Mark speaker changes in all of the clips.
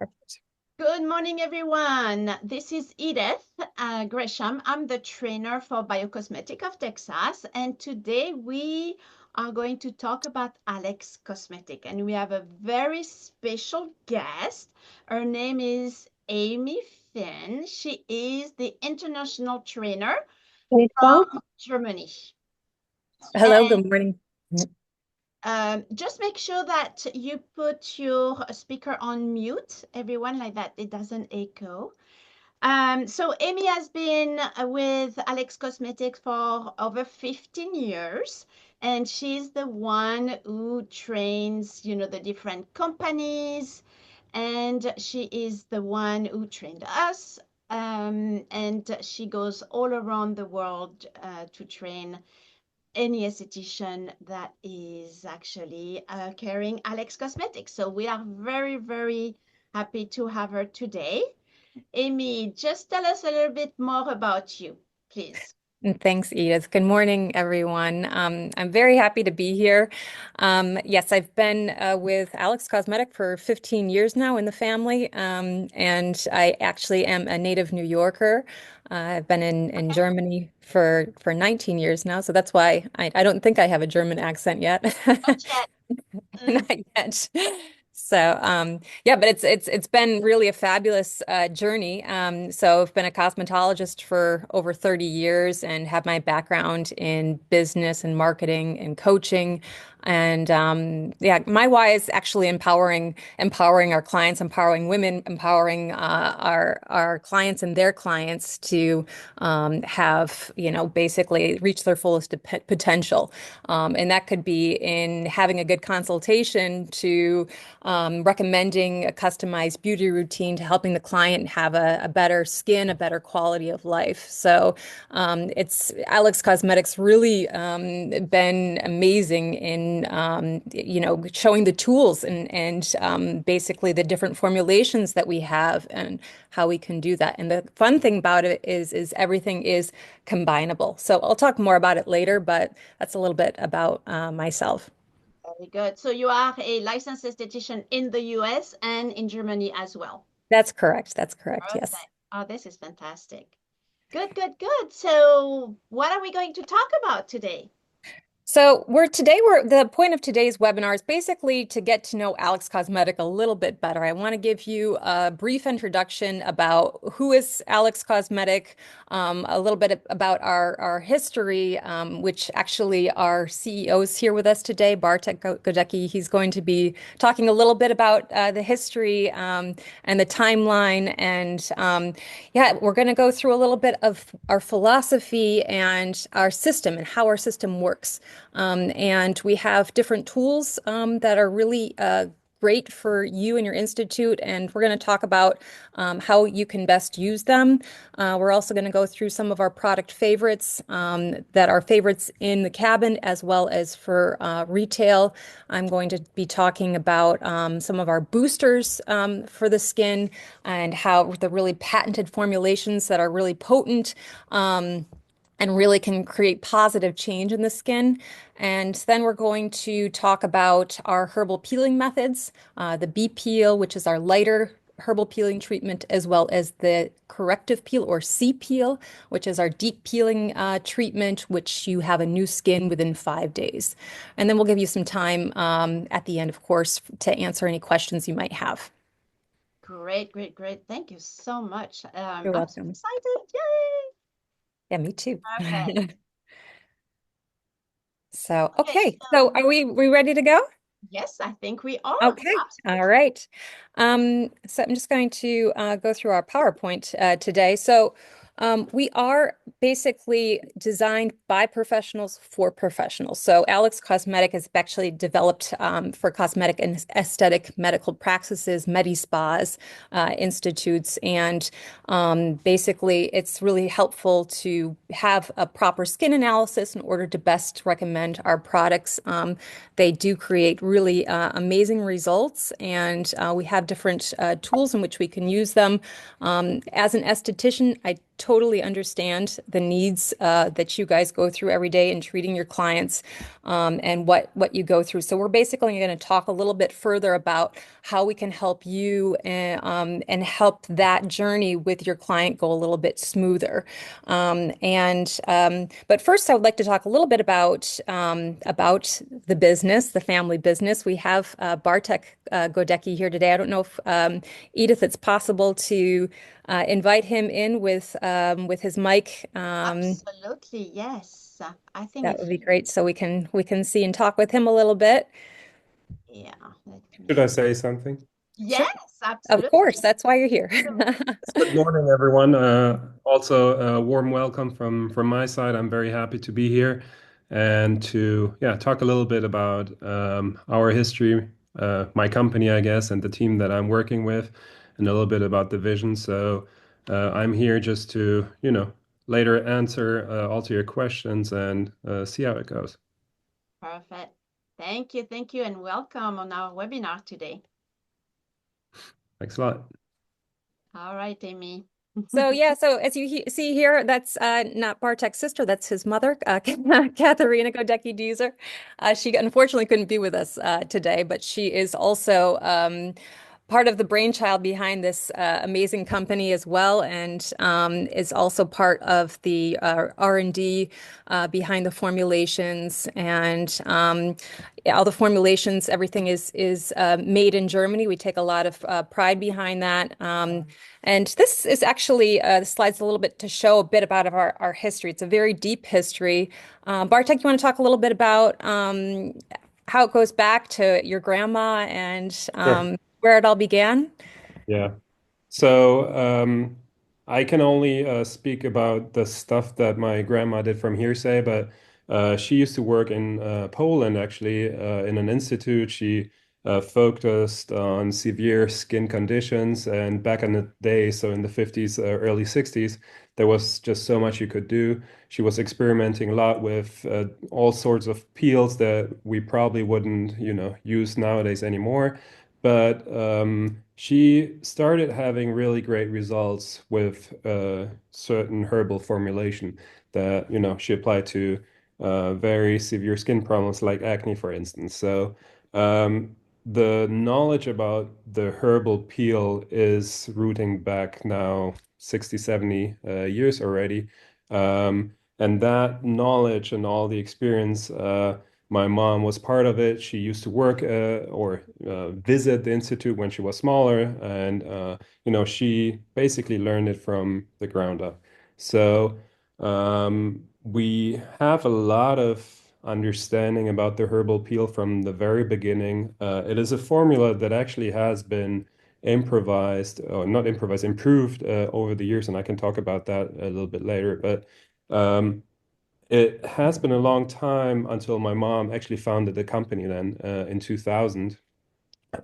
Speaker 1: Perfect.
Speaker 2: Good morning, everyone. This is Edith Gresham. I'm the trainer for Biocosmetic of Texas, and today we are going to talk about Alex Cosmetic, and we have a very special guest. Her name is Amy Finn. She is the international trainer
Speaker 1: Rachel?
Speaker 2: from Germany.
Speaker 1: Hello, good morning.
Speaker 2: Just make sure that you put your speaker on mute, everyone, like that it doesn't echo. So Amy has been with Alex Cosmetics for over 15 years, and she's the one who trains, the different companies, and she is the one who trained us. And she goes all around the world to train any esthetician that is actually carrying Alex Cosmetics. So we are very, very happy to have her today. Amy, just tell us a little bit more about you, please.
Speaker 1: And thanks, Edith. Good morning, everyone. I'm very happy to be here. Yes, I've been with Alex Cosmetic for 15 years now in the family, and I actually am a native New Yorker. I've been in
Speaker 2: Okay.
Speaker 1: Germany for 19 years now, so that's why I don't think I have a German accent yet.
Speaker 2: Not yet. Mm.
Speaker 1: Not yet. So yeah, but it's been really a fabulous journey. So I've been a cosmetologist for over 30 years and have my background in business and marketing and coaching. And yeah, my why is actually empowering our clients, empowering women, empowering our clients and their clients to have, basically reach their fullest potential. And that could be in having a good consultation to recommending a customized beauty routine to helping the client have a better skin, a better quality of life. So it's Alex Cosmetics really been amazing in showing the tools and basically the different formulations that we have and how we can do that. And the fun thing about it is everything is combinable. So I'll talk more about it later, but that's a little bit about myself.
Speaker 2: Very good. So you are a licensed esthetician in the US and in Germany as well.
Speaker 1: That's correct. That's correct.
Speaker 2: Okay.
Speaker 1: Yes.
Speaker 2: Oh, this is fantastic. Good, good, good. So what are we going to talk about today?
Speaker 1: So we're the point of today's webinar is basically to get to know Alex Cosmetic a little bit better. I want to give you a brief introduction about who is Alex Cosmetic, a little bit about our history, which actually our CEO is here with us today, Bartek Godecki. He's going to be talking a little bit about the history and the timeline, and yeah, we're going to go through a little bit of our philosophy and our system and how our system works. And we have different tools that are really great for you and your institute. And we're going to talk about how you can best use them. We're also going to go through some of our product favorites that are favorites in the cabin as well as for retail. I'm going to be talking about some of our boosters for the skin and how the really patented formulations that are really potent. And really can create positive change in the skin. And then we're going to talk about our herbal peeling methods, the B peel, which is our lighter herbal peeling treatment, as well as the corrective peel or C peel, which is our deep peeling treatment, which you have a new skin within 5 days. And then we'll give you some time at the end, of course, to answer any questions you might have.
Speaker 2: Great, great, great. Thank you so much.
Speaker 1: You're
Speaker 2: I'm so
Speaker 1: welcome.
Speaker 2: excited. Yay!
Speaker 1: Yeah, me too.
Speaker 2: Okay.
Speaker 1: So,
Speaker 2: Okay,
Speaker 1: okay. So
Speaker 2: so
Speaker 1: are we ready to go?
Speaker 2: yes, I think we are.
Speaker 1: Okay. All
Speaker 2: Absolutely.
Speaker 1: right. So I'm just going to go through our PowerPoint today. So we are basically designed by professionals for professionals. So Alex Cosmetic is actually developed for cosmetic and aesthetic medical practices, medi spas, institutes, and basically it's really helpful to have a proper skin analysis in order to best recommend our products. They do create really amazing results, and we have different tools in which we can use them. As an esthetician, I totally understand the needs that you guys go through every day in treating your clients, and what you go through. So we're basically going to talk a little bit further about how we can help you and help that journey with your client go a little bit smoother. But first, I would like to talk a little bit about the business, the family business. We have Bartek Godecki here today. I don't know if Edith, it's possible to invite him in with his mic.
Speaker 2: Absolutely, yes. I think
Speaker 1: That
Speaker 2: if
Speaker 1: would be
Speaker 2: you,
Speaker 1: great, so we can see and talk with him a little bit.
Speaker 2: yeah, let
Speaker 3: Should I
Speaker 2: me.
Speaker 3: say something?
Speaker 1: Sure,
Speaker 2: Yes,
Speaker 1: of
Speaker 2: absolutely.
Speaker 1: course. That's why you're here.
Speaker 3: Good morning, everyone. Also, a warm welcome from my side. I'm very happy to be here and to talk a little bit about our history, my company, I guess, and the team that I'm working with, and a little bit about the vision. So I'm here just to later answer all to your questions and see how it goes.
Speaker 2: Perfect. Thank you, and welcome on our webinar today.
Speaker 3: Thanks a lot.
Speaker 2: All right, Amy.
Speaker 1: So yeah, so as you see here, that's not Bartek's sister, that's his mother, Katharina Godecki-Deezer. She unfortunately couldn't be with us today, but she is also part of the brainchild behind this amazing company as well, and is also part of the R&D behind the formulations and all the formulations. Everything is made in Germany. We take a lot of pride behind that. And this is actually the slides a little bit to show a bit about our history. It's a very deep history. Bartek, you want to talk a little bit about how it goes back to your grandma and
Speaker 3: Sure.
Speaker 1: where it all began?
Speaker 3: Yeah. So I can only speak about the stuff that my grandma did from hearsay, but she used to work in Poland actually in an institute. She focused on severe skin conditions, and back in the day, so in the 50s, early 60s, there was just so much you could do. She was experimenting a lot with all sorts of peels that we probably wouldn't, use nowadays anymore. But she started having really great results with certain herbal formulation that, she applied to very severe skin problems like acne, for instance. So the knowledge about the herbal peel is rooting back now 60, 70 years already. And that knowledge and all the experience my mom was part of it. She used to work or visit the institute when she was smaller, and she basically learned it from the ground up. So we have a lot of understanding about the herbal peel from the very beginning. It is a formula that actually has been improvised, or not improvised, improved over the years, and I can talk about that a little bit later. But it has been a long time until my mom actually founded the company then in 2000.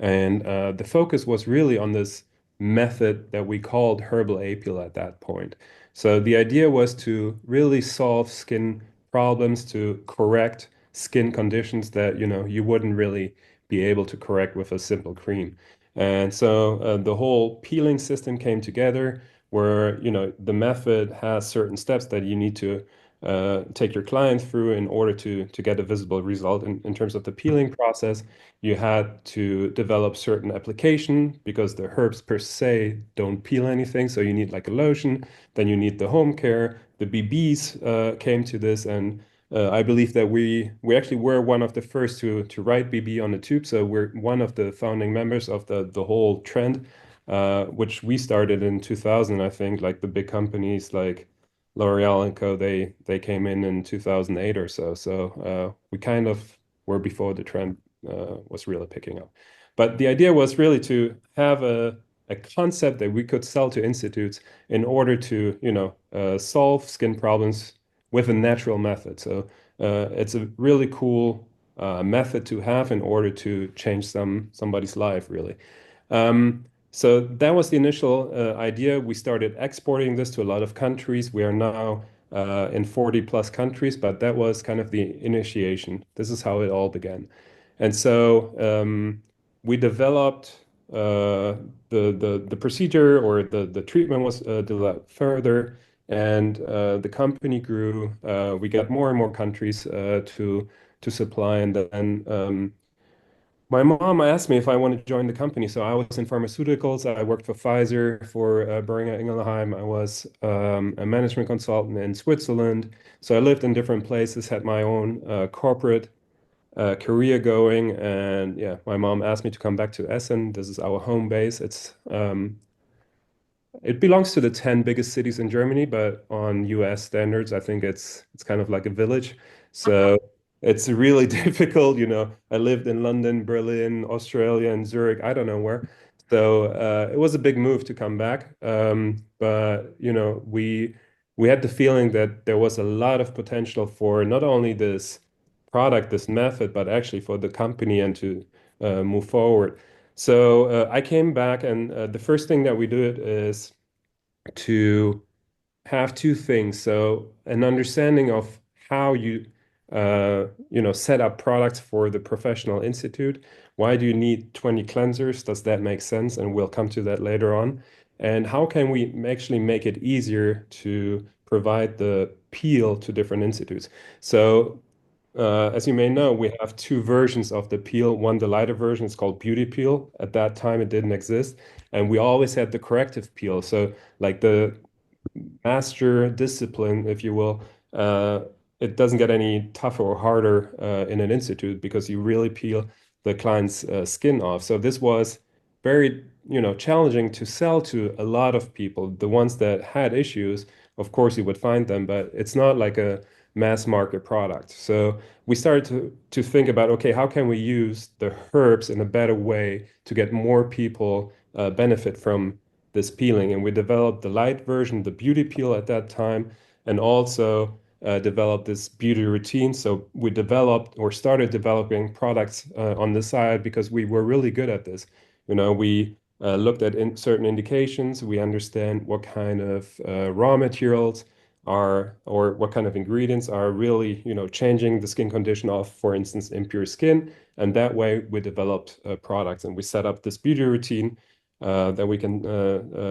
Speaker 3: And the focus was really on this method that we called herbal appeal at that point. So the idea was to really solve skin problems, to correct skin conditions that, you wouldn't really be able to correct with a simple cream. And so the whole peeling system came together where, the method has certain steps that you need to take your client through in order to get a visible result in terms of the peeling process. You had to develop certain application because the herbs per se don't peel anything. So you need like a lotion, then you need the home care. The BBs came to this, and I believe that we actually were one of the first to write BB on the tube. So we're one of the founding members of the whole trend, which we started in 2000, I think. Like the big companies like L'Oreal and Co. They came in 2008 or so. So we kind of were before the trend was really picking up. But the idea was really to have a concept that we could sell to institutes in order to, solve skin problems with a natural method. So it's a really cool method to have in order to change somebody's life, really. So that was the initial idea. We started exporting this to a lot of countries. We are now in 40 plus countries, but that was kind of the initiation. This is how it all began. And so we developed the procedure, or the treatment was developed further. And the company grew. We got more and more countries to supply, and then my mom asked me if I wanted to join the company. So I was in pharmaceuticals. I worked for Pfizer, for Boehringer Ingelheim. I was a management consultant in Switzerland. So I lived in different places, had my own corporate career going. And yeah, my mom asked me to come back to Essen. This is our home base. It belongs to the 10 biggest cities in Germany, but on US standards, I think it's kind of like a village. So it's really difficult, you know. I lived in London, Berlin, Australia, and Zurich, I don't know where. So it was a big move to come back. But you know, we had the feeling that there was a lot of potential for not only this product, this method, but actually for the company and to move forward. So I came back, and the first thing that we did is to have two things. So an understanding of how you know, set up products for the professional institute. Why do you need 20 cleansers? Does that make sense? And we'll come to that later on. And how can we actually make it easier to provide the peel to different institutes? So as you may know, we have two versions of the peel. One, the lighter version, is called Beauty Peel. At that time, it didn't exist. And we always had the corrective peel. So, like the master discipline, if you will, uh, it doesn't get any tougher or harder in an institute because you really peel the client's skin off. So this was very, you know, challenging to sell to a lot of people. The ones that had issues, of course, you would find them, but it's not like a mass market product. So we started to think about, okay, how can we use the herbs in a better way to get more people benefit from this peeling? And we developed the light version, the beauty peel at that time, and also developed this beauty routine. So we developed or started developing products on the side because we were really good at this. You know, we looked at certain indications. We understand what kind of raw materials are, or what kind of ingredients are really, you know, changing the skin condition of, for instance, impure skin. And that way we developed products, and we set up this beauty routine that we can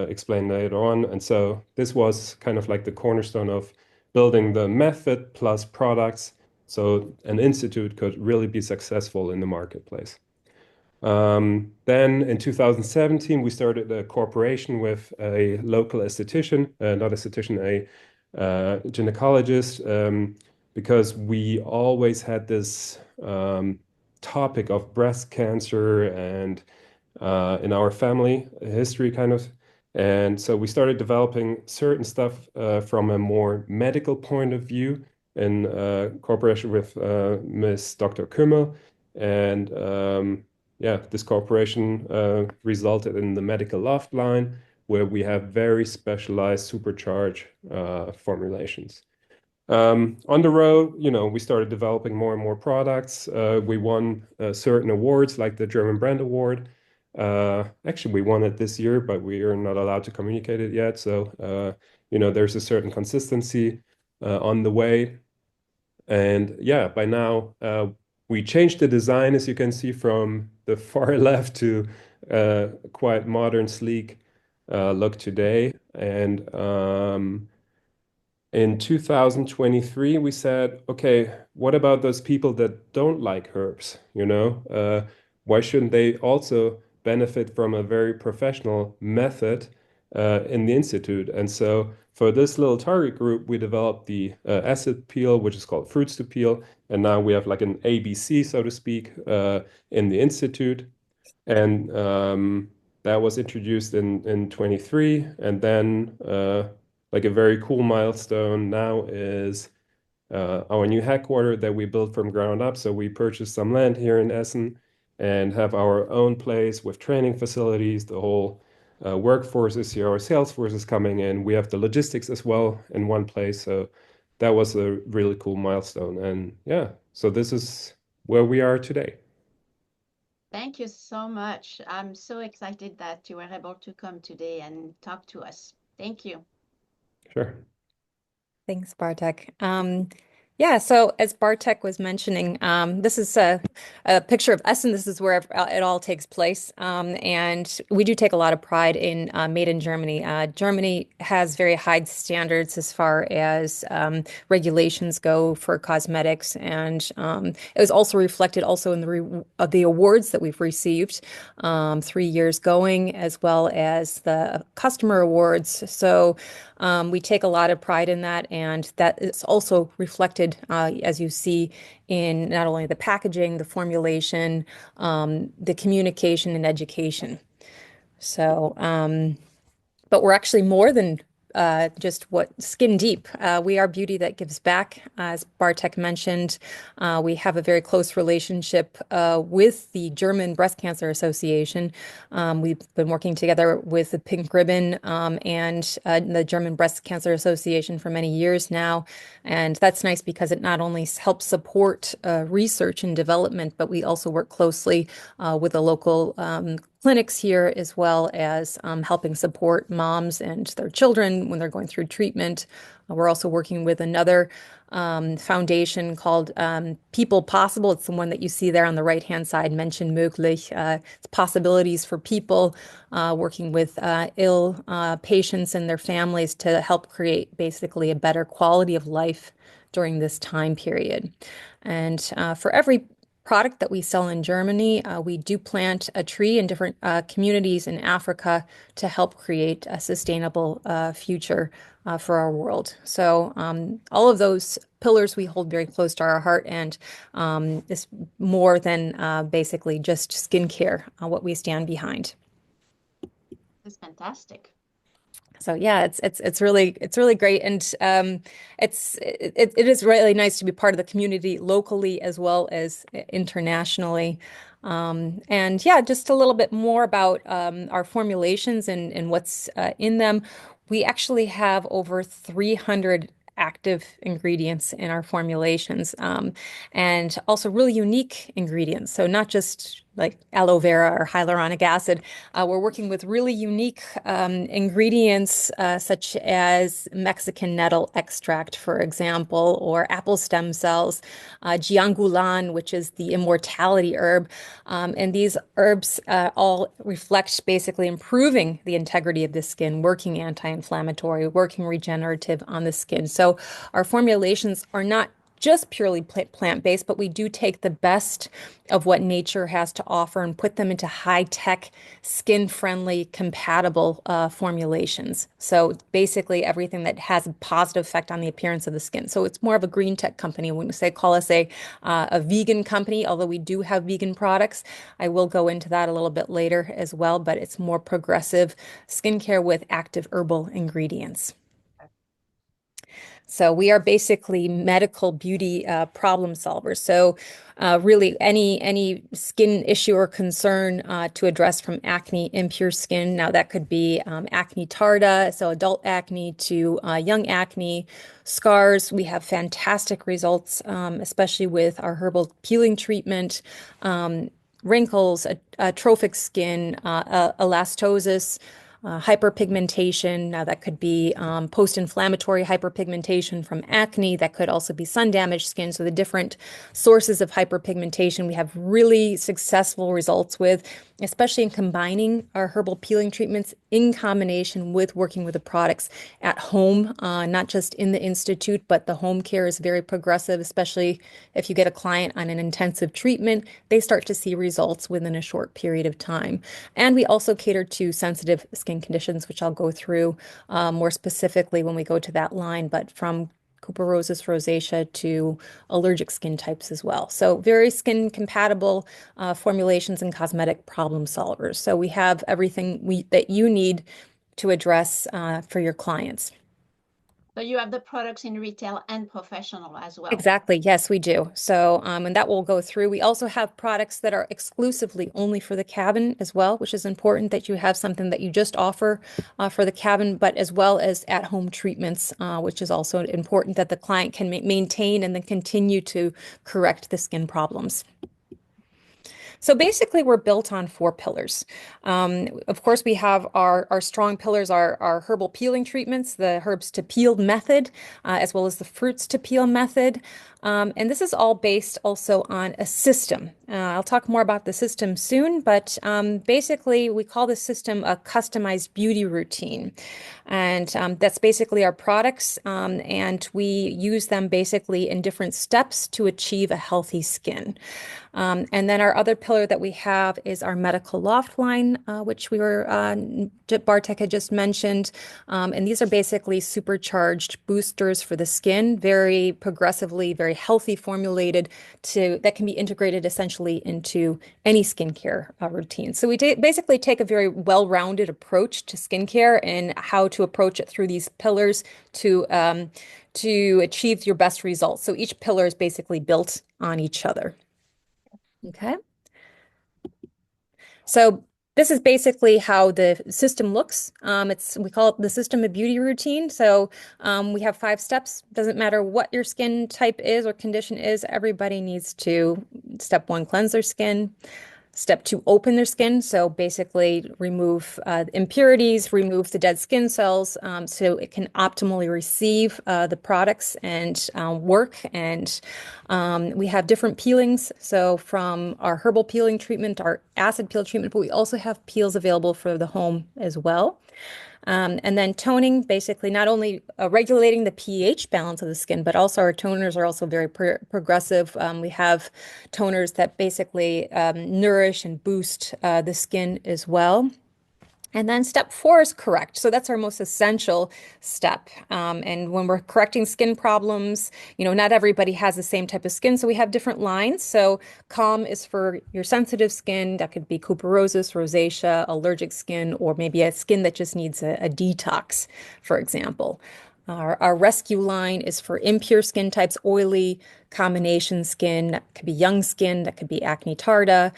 Speaker 3: explain later on. And so this was kind of like the cornerstone of building the method plus products so an institute could really be successful in the marketplace. Then in 2017, we started a cooperation with a local esthetician, not esthetician, a gynecologist, because we always had this topic of breast cancer and in our family history, kind of. And so we started developing certain stuff from a more medical point of view in cooperation with Miss Dr. Kümmel. And yeah, this cooperation resulted in the Medical Loft line, where we have very specialized supercharge formulations. On the road, you know, we started developing more and more products. We won certain awards like the German Brand Award. Actually, we won it this year, but we are not allowed to communicate it yet. So, you know, there's a certain consistency on the way. And yeah, by now, we changed the design, as you can see from the far left, to quite modern, sleek look today. And in 2023, we said, okay, what about those people that don't like herbs? You know, why shouldn't they also benefit from a very professional method in the institute? And so for this little target group, we developed the acid peel, which is called Fruits to Peel. And now we have like an ABC, so to speak, in the institute. And that was introduced in 23. And then like a very cool milestone now is our new headquarters that we built from ground up. So we purchased some land here in Essen and have our own place with training facilities. The whole workforce is here. Our sales force is coming in. We have the logistics as well in one place. So that was a really cool milestone. And yeah, so this is where we are today.
Speaker 2: Thank you so much. I'm so excited that you were able to come today and talk to us. Thank you.
Speaker 3: Sure.
Speaker 1: Thanks, Bartek. Yeah, so as Bartek was mentioning, this is a picture of Essen. This is where it all takes place. And we do take a lot of pride in made in Germany. Germany has very high standards as far as regulations go for cosmetics. And it was also reflected also in the awards that we've received 3 years going, as well as the customer awards. So we take a lot of pride in that, and that is also reflected, as you see, in not only the packaging, the formulation, the communication, and education. So, but we're actually more than just what skin deep. We are beauty that gives back. As Bartek mentioned, we have a very close relationship with the German Breast Cancer Association. We've been working together with the Pink Ribbon and the German Breast Cancer Association for many years now. And that's nice because it not only helps support research and development, but we also work closely with the local clinics here, as well as helping support moms and their children when they're going through treatment. We're also working with another foundation called People Possible. It's the one that you see there on the right-hand side, Menschen möglich. It's possibilities for people, working with ill patients and their families to help create basically a better quality of life during this time period. And for every product that we sell in Germany, we do plant a tree in different communities in Africa to help create a sustainable future for our world. So all of those pillars we hold very close to our heart, and it's more than basically just skincare, what we stand behind.
Speaker 2: That's fantastic.
Speaker 1: So yeah, it's really great, and it is really nice to be part of the community locally as well as internationally. And yeah, just a little bit more about our formulations and what's in them. We actually have over 300 active ingredients in our formulations, and also really unique ingredients. So not just like aloe vera or hyaluronic acid. We're working with really unique ingredients, such as Mexican nettle extract, for example, or apple stem cells, jiangulan, which is the immortality herb. And these herbs all reflect basically improving the integrity of the skin, working anti-inflammatory, working regenerative on the skin. So our formulations are not just purely plant-based, but we do take the best of what nature has to offer and put them into high-tech, skin-friendly, compatible formulations. So basically everything that has a positive effect on the appearance of the skin. So it's more of a green tech company. When we say call us a vegan company, although we do have vegan products, I will go into that a little bit later as well, but it's more progressive skincare with active herbal ingredients. So we are basically medical beauty problem solvers. So really any skin issue or concern to address, from acne, impure skin. Now that could be acne tarda, so adult acne, to young acne, scars. We have fantastic results, especially with our herbal peeling treatment. Wrinkles, atrophic skin, elastosis, hyperpigmentation. Now, that could be post-inflammatory hyperpigmentation from acne. That could also be sun-damaged skin. So the different sources of hyperpigmentation we have really successful results with, especially in combining our herbal peeling treatments in combination with working with the products at home, not just in the institute, but the home care is very progressive, especially if you get a client on an intensive treatment. They start to see results within a short period of time. And we also cater to sensitive skin conditions, which I'll go through more specifically when we go to that line, but from Cooperosis rosacea to allergic skin types as well. So very skin compatible formulations and cosmetic problem solvers. So we have everything that you need to address for your clients.
Speaker 2: So you have the products in retail and professional as well.
Speaker 1: Exactly. Yes, we do. So, and that will go through. We also have products that are exclusively only for the cabin as well, which is important that you have something that you just offer for the cabin, but as well as at-home treatments, which is also important that the client can maintain and then continue to correct the skin problems. So basically, we're built on 4 pillars. Of course, we have our strong pillars, our herbal peeling treatments, the herbs to peel method, as well as the fruits to peel method. And this is all based also on a system. I'll talk more about the system soon, but basically, we call the system a customized beauty routine. And that's basically our products, and we use them basically in different steps to achieve a healthy skin. And then our other pillar that we have is our medical loft line, which Bartek had just mentioned. And these are basically supercharged boosters for the skin, very progressively, very healthy formulated that can be integrated essentially into any skincare routine. So we basically take a very well-rounded approach to skincare and how to approach it through these pillars to achieve your best results. So each pillar is basically built on each other. Okay. So this is basically how the system looks. We call it the system of beauty routine. So we have 5 steps. Doesn't matter what your skin type is or condition is, everybody needs to, step 1, cleanse their skin. Step 2, open their skin. So basically remove impurities, remove the dead skin cells so it can optimally receive the products and work. And we have different peelings. So from our herbal peeling treatment, our acid peel treatment, but we also have peels available for the home as well. And then toning, basically not only regulating the pH balance of the skin, but also our toners are also very progressive. We have toners that basically nourish and boost the skin as well. And then step 4 is correct. So that's our most essential step. And when we're correcting skin problems, not everybody has the same type of skin. So we have different lines. So Calm is for your sensitive skin. That could be cuperosis, rosacea, allergic skin, or maybe a skin that just needs a detox, for example. Our Rescue line is for impure skin types, oily, combination skin. That could be young skin. That could be acne tarda.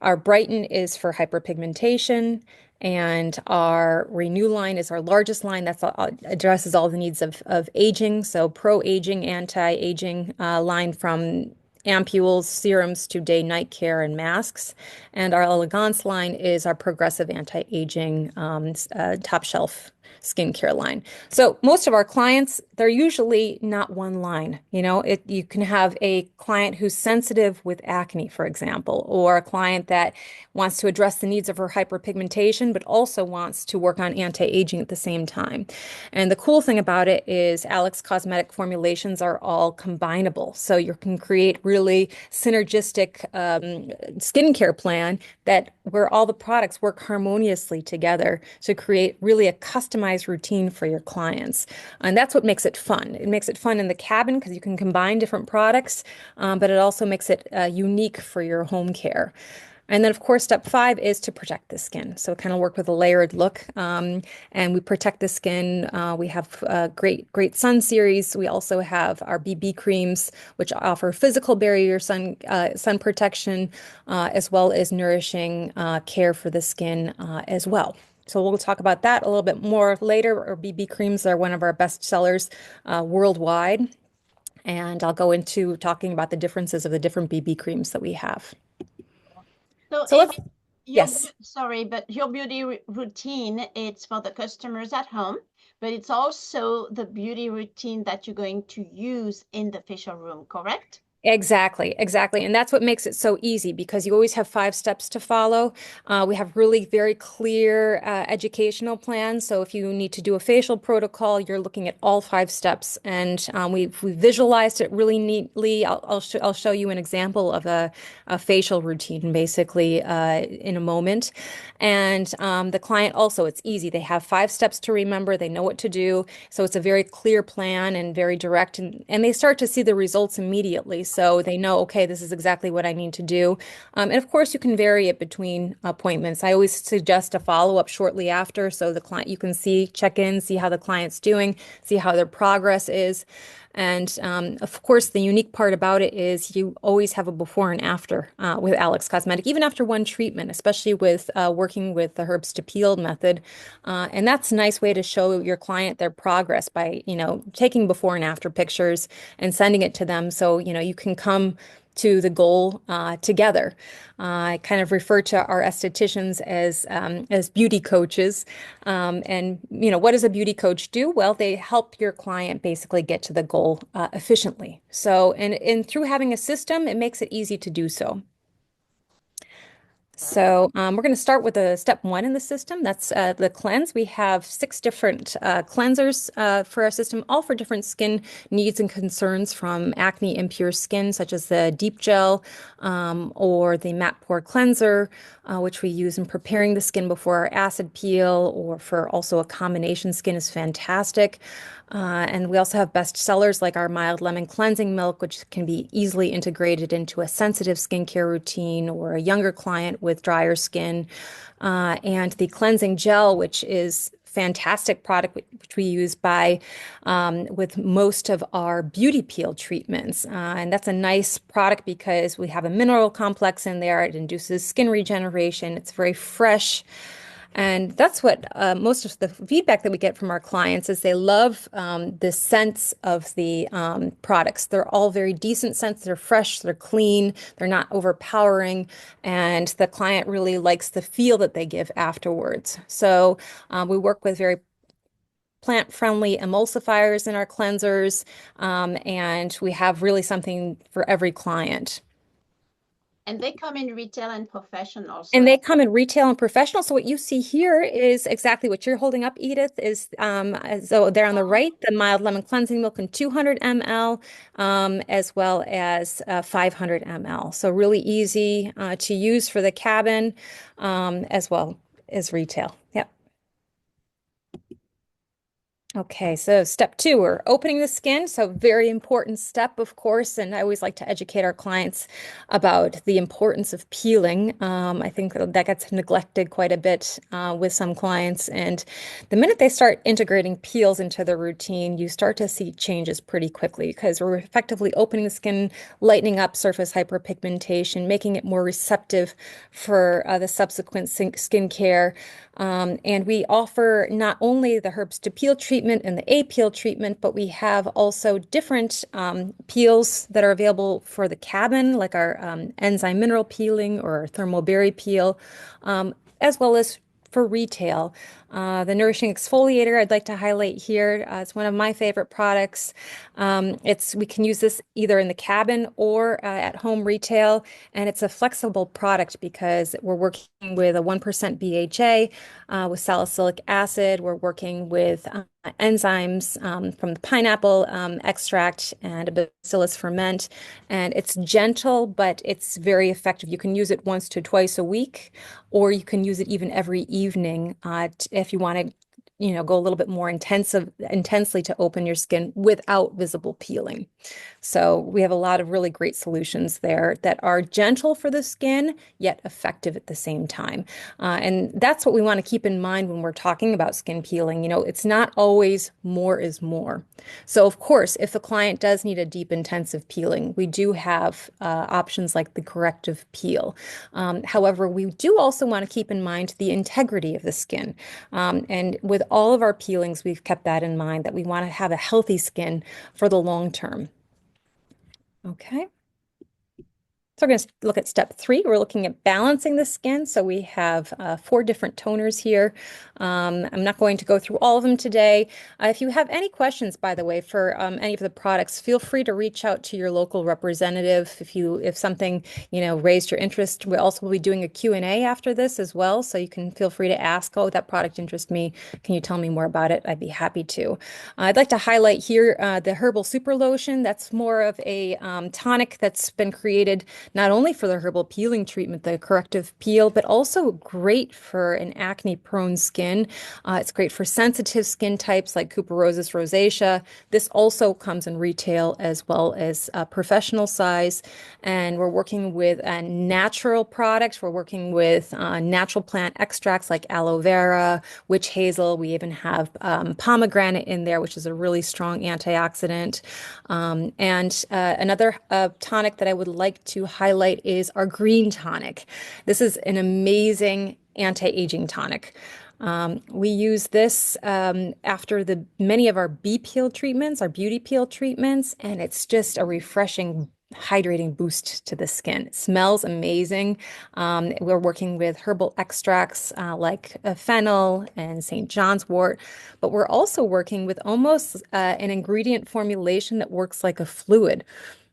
Speaker 1: Our Brighten is for hyperpigmentation, and our Renew line is our largest line that addresses all the needs of aging. So pro-aging, anti-aging line from ampules, serums to day-night care and masks. And our Elegance line is our progressive anti-aging top shelf skincare line. So most of our clients, they're usually not one line. You can have a client who's sensitive with acne, for example, or a client that wants to address the needs of her hyperpigmentation, but also wants to work on anti-aging at the same time. And the cool thing about it is AlexCosmetic formulations are all combinable. So you can create really synergistic skincare plan where all the products work harmoniously together to create really a customized routine for your clients. And that's what makes it fun. It makes it fun in the cabin because you can combine different products, but it also makes it unique for your home care. And then, of course, step 5 is to protect the skin. So kind of work with a layered look, and we protect the skin. We have a great sun series. We also have our BB creams, which offer physical barrier sun protection, as well as nourishing care for the skin as well. So we'll talk about that a little bit more later. Our BB creams are one of our best sellers worldwide. And I'll go into talking about the differences of the different BB creams that we have.
Speaker 2: So,
Speaker 1: So let's,
Speaker 2: Amy,
Speaker 1: yes.
Speaker 2: sorry, but your beauty routine, it's for the customers at home, but it's also the beauty routine that you're going to use in the facial room, correct?
Speaker 1: Exactly, exactly. And that's what makes it so easy because you always have 5 steps to follow. We have really very clear educational plans. So if you need to do a facial protocol, you're looking at all 5 steps. And we've visualized it really neatly. I'll show you an example of a facial routine basically in a moment. And the client also, it's easy. They have 5 steps to remember. They know what to do. So it's a very clear plan and very direct. And they start to see the results immediately. So they know, okay, this is exactly what I need to do. And of course, you can vary it between appointments. I always suggest a follow-up shortly after so the client, you can check in, see how the client's doing, see how their progress is. And of course, the unique part about it is you always have a before and after with AlexCosmetic, even after one treatment, especially with working with the herbs to peel method. And that's a nice way to show your client their progress by, taking before and after pictures and sending it to them so, you can come to the goal together. I kind of refer to our estheticians as beauty coaches. And what does a beauty coach do? Well, they help your client basically get to the goal efficiently. So, and through having a system, it makes it easy to do so. So we're going to start with the step one in the system. That's the cleanse. We have six different cleansers for our system, all for different skin needs and concerns, from acne, impure skin, such as the deep gel or the matte pore cleanser, which we use in preparing the skin before our acid peel, or for also a combination skin is fantastic. And we also have best sellers like our mild lemon cleansing milk, which can be easily integrated into a sensitive skincare routine or a younger client with drier skin. And the cleansing gel, which is fantastic product which we use by with most of our beauty peel treatments. And that's a nice product because we have a mineral complex in there. It induces skin regeneration. It's very fresh. And that's what most of the feedback that we get from our clients is they love the scents of the products. They're all very decent scents. They're fresh, they're clean, they're not overpowering, and the client really likes the feel that they give afterwards. So we work with very plant-friendly emulsifiers in our cleansers, and we have really something for every client.
Speaker 2: And they come in retail and professional.
Speaker 1: And
Speaker 2: So
Speaker 1: they come in retail and professional. So what you see here is exactly what you're holding up, Edith, is so there on the right, the mild lemon cleansing milk in 200 ml, as well as 500 ml. So really easy to use for the cabin, as well as retail. Yep. Okay, so step two, we're opening the skin. So very important step, of course, and I always like to educate our clients about the importance of peeling. I think that gets neglected quite a bit with some clients, and the minute they start integrating peels into their routine, you start to see changes pretty quickly because we're effectively opening the skin, lightening up surface hyperpigmentation, making it more receptive for the subsequent skincare. And we offer not only the herbs to peel treatment and the A-peel treatment, but we have also different peels that are available for the cabin, like our enzyme mineral peeling or thermal berry peel, as well as for retail. The Nourishing Exfoliator I'd like to highlight here. It's one of my favorite products. We can use this either in the cabin or at home retail, and it's a flexible product because we're working with a 1% BHA with salicylic acid. We're working with enzymes from the pineapple extract and a bacillus ferment, and it's gentle, but it's very effective. You can use it once to twice a week, or you can use it even every evening if you want to, go a little bit more intensely to open your skin without visible peeling. So we have a lot of really great solutions there that are gentle for the skin, yet effective at the same time. And that's what we want to keep in mind when we're talking about skin peeling. It's not always more is more. So of course, if the client does need a deep intensive peeling, we do have options like the corrective peel. However, we do also want to keep in mind the integrity of the skin. And with all of our peelings, we've kept that in mind, that we want to have a healthy skin for the long term. Okay. So we're going to look at step three. We're looking at balancing the skin. So we have 4 different toners here. I'm not going to go through all of them today. If you have any questions, by the way, for any of the products, feel free to reach out to your local representative if something, raised your interest. We also will be doing a Q&A after this as well. So you can feel free to ask, oh, that product interests me. Can you tell me more about it? I'd be happy to. I'd like to highlight here the Herbal Super Lotion. That's more of a tonic that's been created not only for the herbal peeling treatment, the corrective peel, but also great for an acne-prone skin. It's great for sensitive skin types like Cooperosis rosacea. This also comes in retail as well as professional size. And we're working with a natural product. We're working with natural plant extracts like aloe vera, witch hazel. We even have pomegranate in there, which is a really strong antioxidant. And another tonic that I would like to highlight is our green tonic. This is an amazing anti-aging tonic. We use this after many of our B-peel treatments, our beauty peel treatments, and it's just a refreshing, hydrating boost to the skin. It smells amazing. We're working with herbal extracts like fennel and St. John's wort, but we're also working with almost an ingredient formulation that works like a fluid.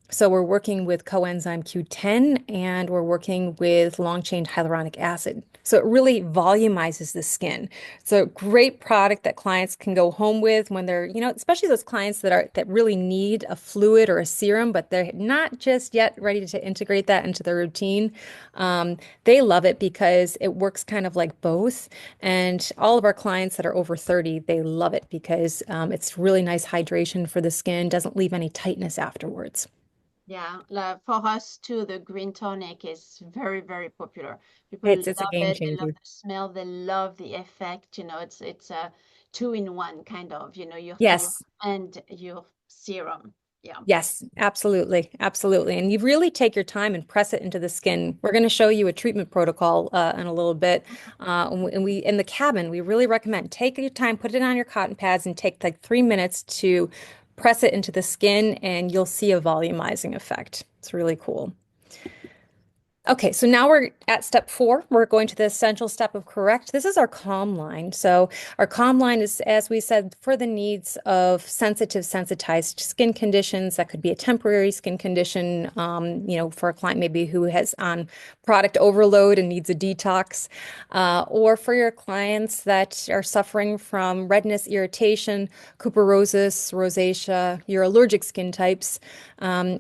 Speaker 1: So we're working with coenzyme Q10 and we're working with long-chain hyaluronic acid. So it really volumizes the skin. So great product that clients can go home with when they're, especially those clients that really need a fluid or a serum, but they're not just yet ready to integrate that into their routine. They love it because it works kind of like both. And all of our clients that are over 30, they love it because it's really nice hydration for the skin, doesn't leave any tightness afterwards.
Speaker 2: Yeah, for us too, the green tonic is very, very popular. People
Speaker 1: It's a
Speaker 2: love
Speaker 1: game
Speaker 2: it. They love
Speaker 1: changer.
Speaker 2: the smell. They love the effect. It's a two-in-one kind of, your tonic
Speaker 1: Yes.
Speaker 2: and your serum. Yeah.
Speaker 1: Yes, absolutely. Absolutely. And you really take your time and press it into the skin. We're going to show you a treatment protocol in a little bit. And we in the cabin, we really recommend take your time, put it on your cotton pads and take like 3 minutes to press it into the skin and you'll see a volumizing effect. It's really cool. Okay, so now we're at step 4. We're going to the essential step of correct. This is our calm line. So our calm line is, as we said, for the needs of sensitive, sensitized skin conditions. That could be a temporary skin condition, for a client maybe who has on product overload and needs a detox, or for your clients that are suffering from redness, irritation, Cooperosis, rosacea, your allergic skin types.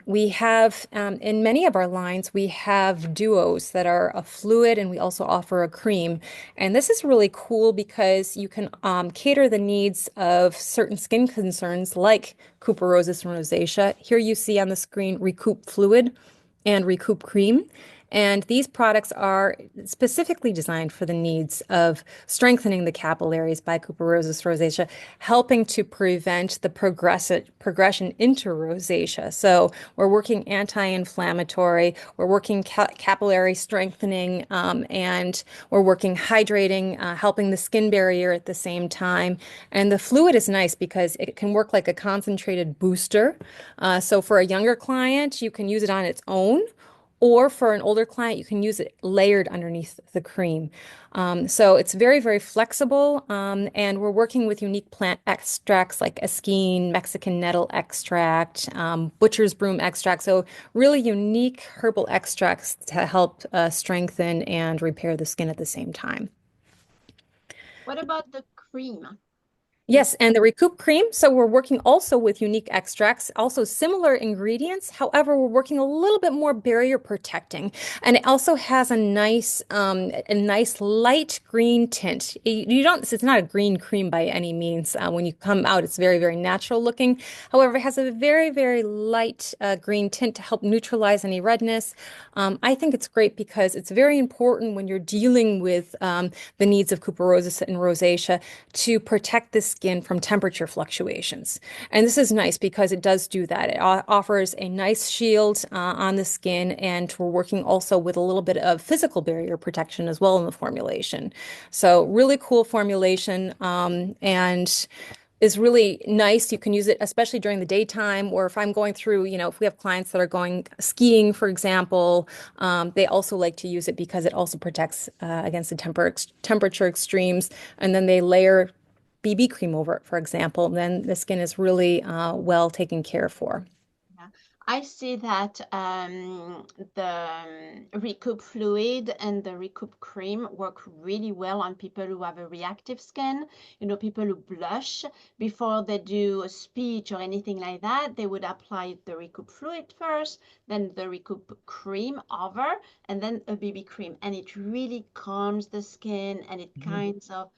Speaker 1: We have, in many of our lines, we have duos that are a fluid and we also offer a cream. And this is really cool because you can cater the needs of certain skin concerns like Cooperosis and rosacea. Here you see on the screen Recoup Fluid and Recoup Cream. And these products are specifically designed for the needs of strengthening the capillaries by Cooperosis rosacea, helping to prevent the progression into rosacea. So we're working anti-inflammatory, we're working capillary strengthening, and we're working hydrating, helping the skin barrier at the same time. And the fluid is nice because it can work like a concentrated booster. So for a younger client, you can use it on its own. Or for an older client, you can use it layered underneath the cream. So it's very, very flexible. And we're working with unique plant extracts like Esquine, Mexican nettle extract, butcher's broom extract. So really unique herbal extracts to help strengthen and repair the skin at the same time.
Speaker 2: What about the cream? The
Speaker 1: Yes, and the Recoup cream. So we're working also with unique extracts, also similar ingredients. However, we're working a little bit more barrier protecting, and it also has a nice light green tint. You don't, it's not a green cream by any means. When you come out, it's very, very natural looking. However, it has a very, very light green tint to help neutralize any redness. I think it's great because it's very important when you're dealing with the needs of Cooperosis and rosacea to protect the skin from temperature fluctuations. And this is nice because it does do that. It offers a nice shield on the skin, and we're working also with a little bit of physical barrier protection as well in the formulation. So really cool formulation, and is really nice. You can use it especially during the daytime, or if I'm going through, if we have clients that are going skiing, for example, they also like to use it because it also protects against the temperature extremes. And then they layer BB cream over it, for example, and then the skin is really well taken care for.
Speaker 2: Yeah. I see that the Recoup fluid and the Recoup cream work really well on people who have a reactive skin, people who blush before they do a speech or anything like that. They would apply the Recoup fluid first, then the Recoup cream over, and then a BB cream. And it really calms the skin and it
Speaker 1: Mhm.
Speaker 2: kind of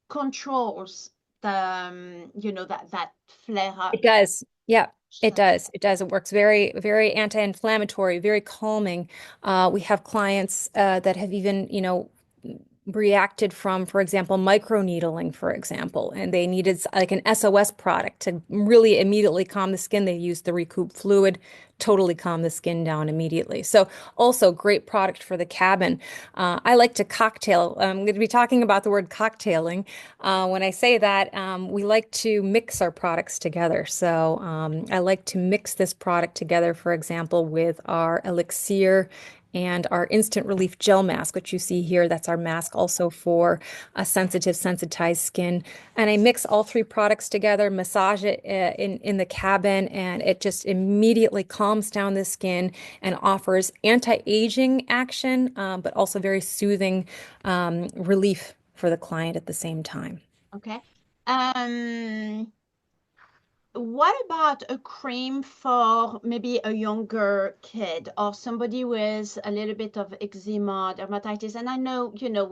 Speaker 2: controls that flare
Speaker 1: It
Speaker 2: up.
Speaker 1: does. Yeah, it
Speaker 2: So,
Speaker 1: does. It does. It works very, very anti-inflammatory, very calming. We have clients that have even, reacted from, for example, microneedling, for example, and they needed like an SOS product to really immediately calm the skin. They used the Recoup fluid, totally calm the skin down immediately. So also great product for the cabin. I like to cocktail. I'm going to be talking about the word cocktailing. When I say that, we like to mix our products together. So I like to mix this product together, for example, with our elixir and our Instant Relief Gel Mask, which you see here. That's our mask also for a sensitive, sensitized skin. And I mix all three products together, massage it in the cabin, and it just immediately calms down the skin and offers anti-aging action, but also very soothing relief for the client at the same time.
Speaker 2: Okay. Um, what about a cream for maybe a younger kid or somebody with a little bit of eczema, dermatitis? And I know,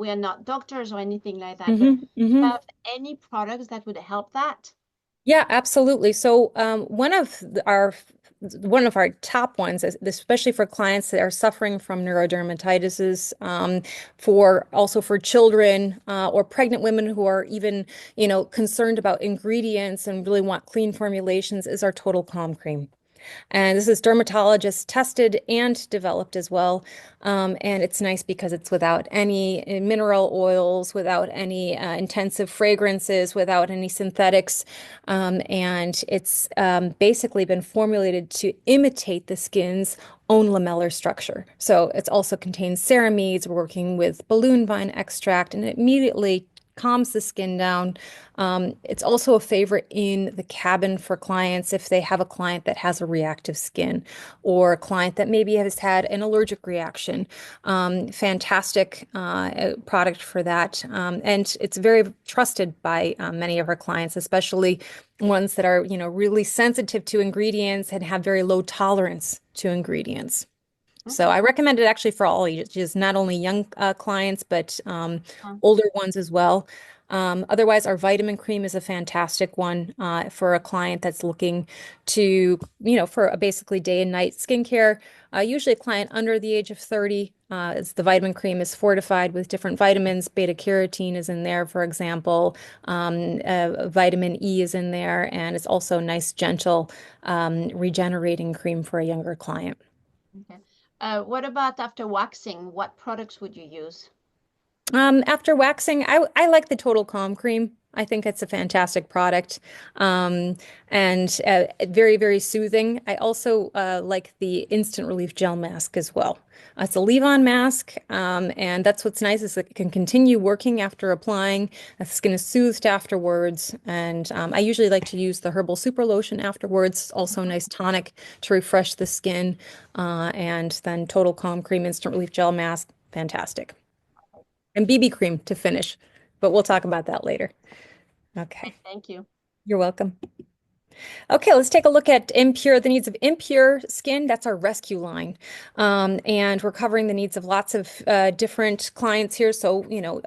Speaker 2: we are not doctors or anything like that, but
Speaker 1: Hmm. Hmm.
Speaker 2: have any products that would help that?
Speaker 1: Yeah, absolutely. So one of our top ones, especially for clients that are suffering from neurodermatitis, is for also for children or pregnant women who are even, concerned about ingredients and really want clean formulations, is our Total Calm Cream. And this is dermatologist tested and developed as well. And it's nice because it's without any mineral oils, without any intensive fragrances, without any synthetics. And it's basically been formulated to imitate the skin's own lamellar structure. So it also contains ceramides. We're working with balloon vine extract, and it immediately calms the skin down. It's also a favorite in the cabin for clients if they have a client that has a reactive skin or a client that maybe has had an allergic reaction. Fantastic product for that. And it's very trusted by many of our clients, especially ones that are, really sensitive to ingredients and have very low tolerance to ingredients. So
Speaker 2: Okay.
Speaker 1: I recommend it actually for all ages, not only young clients, but
Speaker 2: Uh,
Speaker 1: older ones as well. Otherwise, our vitamin cream is a fantastic one for a client that's looking to, for a basically day and night skincare. Usually a client under the age of 30, the vitamin cream is fortified with different vitamins. Beta carotene is in there, for example. Vitamin E is in there, and it's also a nice, gentle, regenerating cream for a younger client.
Speaker 2: okay. What about after waxing? What products would you use?
Speaker 1: After waxing, I like the Total Calm Cream. I think it's a fantastic product, and very, very soothing. I also like the Instant Relief Gel Mask as well. It's a leave-on mask, and that's what's nice is that it can continue working after applying. The skin is soothed afterwards, and I usually like to use the Herbal Super Lotion afterwards. Also a nice tonic to refresh the skin, and then Total Calm Cream Instant Relief Gel Mask, fantastic. And BB cream to finish, but we'll talk about that later. Okay,
Speaker 2: Thank you.
Speaker 1: you're welcome. Okay, let's take a look at the needs of impure skin. That's our rescue line. And we're covering the needs of lots of different clients here. So,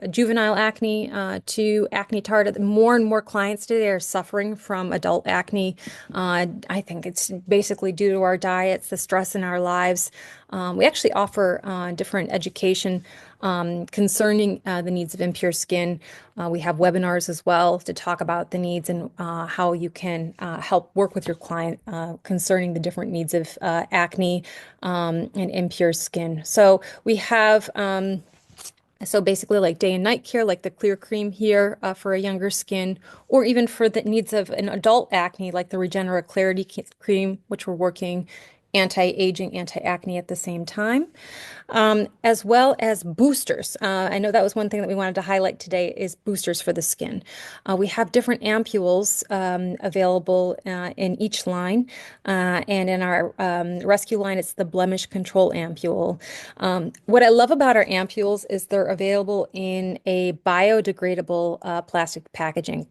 Speaker 1: juvenile acne to acne tardive. More and more clients today are suffering from adult acne. I think it's basically due to our diets, the stress in our lives. We actually offer different education concerning the needs of impure skin. We have webinars as well to talk about the needs and how you can help work with your client concerning the different needs of acne and impure skin. So we have so basically like day and night care, like the clear cream here for a younger skin, or even for the needs of an adult acne, like the Regenera Clarity Cream, which we're working anti-aging, anti-acne at the same time, as well as boosters. I know that was one thing that we wanted to highlight today is boosters for the skin. We have different ampules available in each line, and in our rescue line, it's the blemish control ampule. What I love about our ampules is they're available in a biodegradable plastic packaging.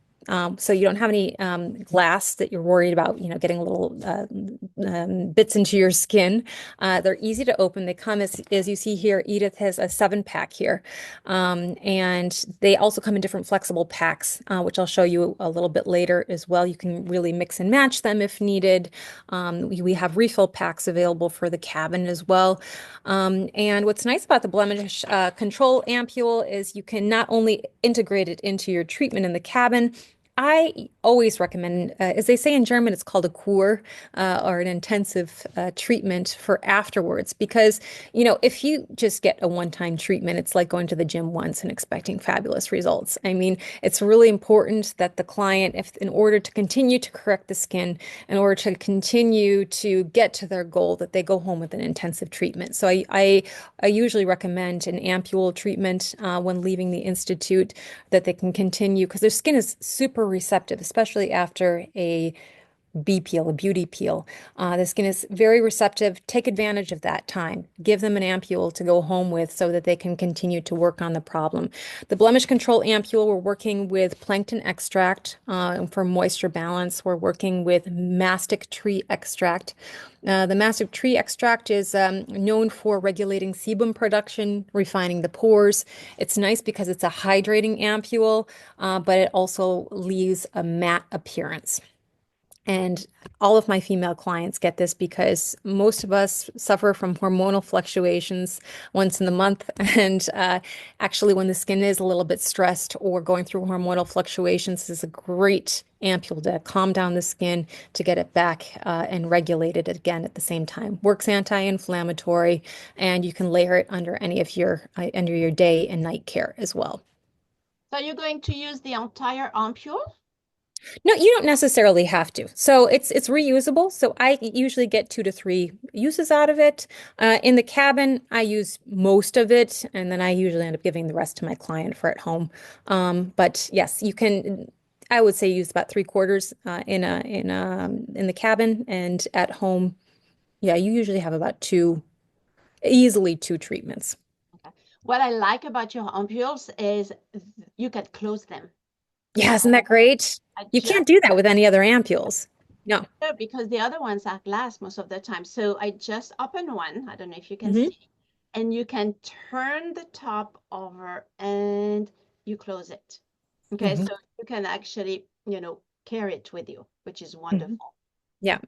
Speaker 1: So you don't have any glass that you're worried about, getting little bits into your skin. They're easy to open. They come as you see here, Edith has a 7-pack here. And they also come in different flexible packs, which I'll show you a little bit later as well. You can really mix and match them if needed. We have refill packs available for the cabin as well. And what's nice about the blemish control ampule is you can not only integrate it into your treatment in the cabin, I always recommend, as they say in German, it's called a Kur, or an intensive treatment for afterwards. Because, if you just get a one-time treatment, it's like going to the gym once and expecting fabulous results. I mean, it's really important that the client, if in order to continue to correct the skin, in order to continue to get to their goal, that they go home with an intensive treatment. So I usually recommend an ampule treatment when leaving the institute, that they can continue because their skin is super receptive, especially after a B peel, a beauty peel. The skin is very receptive. Take advantage of that time. Give them an ampule to go home with so that they can continue to work on the problem. The blemish control ampule, we're working with plankton extract for moisture balance. We're working with mastic tree extract. The mastic tree extract is known for regulating sebum production, refining the pores. It's nice because it's a hydrating ampule, but it also leaves a matte appearance. And all of my female clients get this because most of us suffer from hormonal fluctuations once in the month. And actually, when the skin is a little bit stressed or going through hormonal fluctuations, this is a great ampule to calm down the skin, to get it back and regulate it again at the same time. Works anti-inflammatory, and you can layer it under your day and night care as well.
Speaker 2: So you're going to use the entire ampule?
Speaker 1: No, you don't necessarily have to. So it's reusable. So I usually get 2 to 3 uses out of it. In the cabin, I use most of it, and then I usually end up giving the rest to my client for at home. But yes, you can. I would say use about 3/4 in the cabin, and at home, yeah, you usually have about easily 2 treatments.
Speaker 2: Okay. What I like about your ampules is you can close them.
Speaker 1: Yeah, isn't that great?
Speaker 2: I
Speaker 1: You
Speaker 2: just
Speaker 1: can't do that with any other ampules. No.
Speaker 2: because the other ones are glass most of the time. So I just open one. I don't know if you can
Speaker 1: Hmm.
Speaker 2: see, and you can turn the top over and you close it. Okay,
Speaker 1: Hmm.
Speaker 2: so you can actually, carry it with you, which is
Speaker 1: Hmm.
Speaker 2: wonderful.
Speaker 1: Yeah.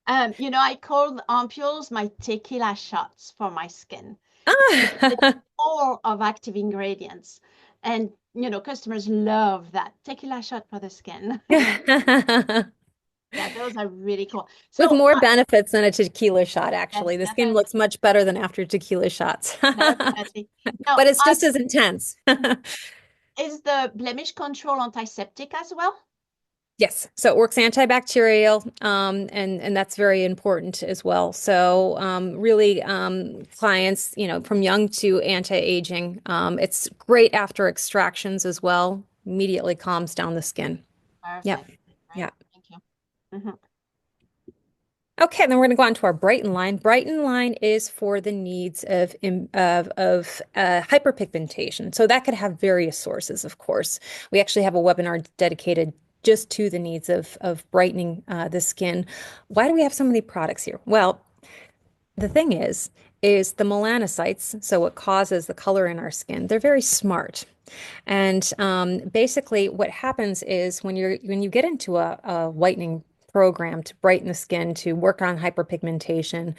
Speaker 2: I call ampules my tequila shots for my skin. It's
Speaker 1: Ah.
Speaker 2: full of active ingredients. And, customers love that tequila shot for the skin. Yeah, those are really cool.
Speaker 1: With
Speaker 2: So,
Speaker 1: more benefits than a tequila shot,
Speaker 2: yes,
Speaker 1: actually. The skin
Speaker 2: definitely,
Speaker 1: looks much better than after tequila shots.
Speaker 2: definitely. Now,
Speaker 1: But it's just as intense.
Speaker 2: is the blemish control antiseptic as well?
Speaker 1: Yes, so it works antibacterial, and that's very important as well. So really, clients, from young to anti-aging, it's great after extractions as well. Immediately calms down the skin. Yep.
Speaker 2: Perfect. Right.
Speaker 1: Yeah.
Speaker 2: Thank you. Mhm.
Speaker 1: Okay, then we're going to go on to our Brighten line. Brighten line is for the needs of hyperpigmentation. So that could have various sources, of course. We actually have a webinar dedicated just to the needs of brightening the skin. Why do we have so many products here? Well, the thing is the melanocytes, so what causes the color in our skin, they're very smart. And basically, what happens is when you get into a whitening program to brighten the skin, to work on hyperpigmentation,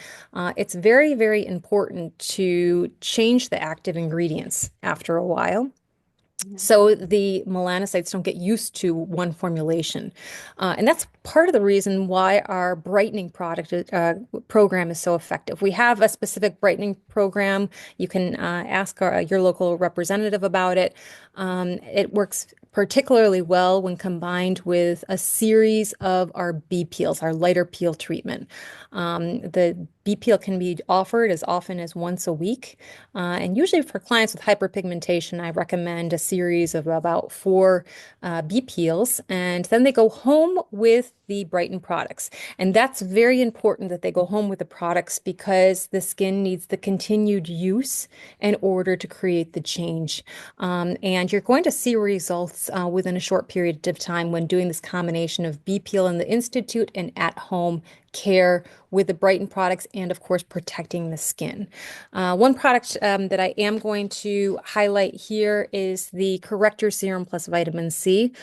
Speaker 1: it's very, very important to change the active ingredients after a while.
Speaker 2: Mhm.
Speaker 1: So the melanocytes don't get used to one formulation. And that's part of the reason why our brightening product program is so effective. We have a specific brightening program. You can ask your local representative about it. It works particularly well when combined with a series of our B peels, our lighter peel treatment. The B peel can be offered as often as once a week. And usually for clients with hyperpigmentation, I recommend a series of about 4 B peels, and then they go home with the Brighten products. And that's very important that they go home with the products because the skin needs the continued use in order to create the change. And you're going to see results within a short period of time when doing this combination of B peel in the Institute and at home care with the Brighten products and, of course, protecting the skin. One product that I am going to highlight here is the Corrector Serum plus Vitamin C.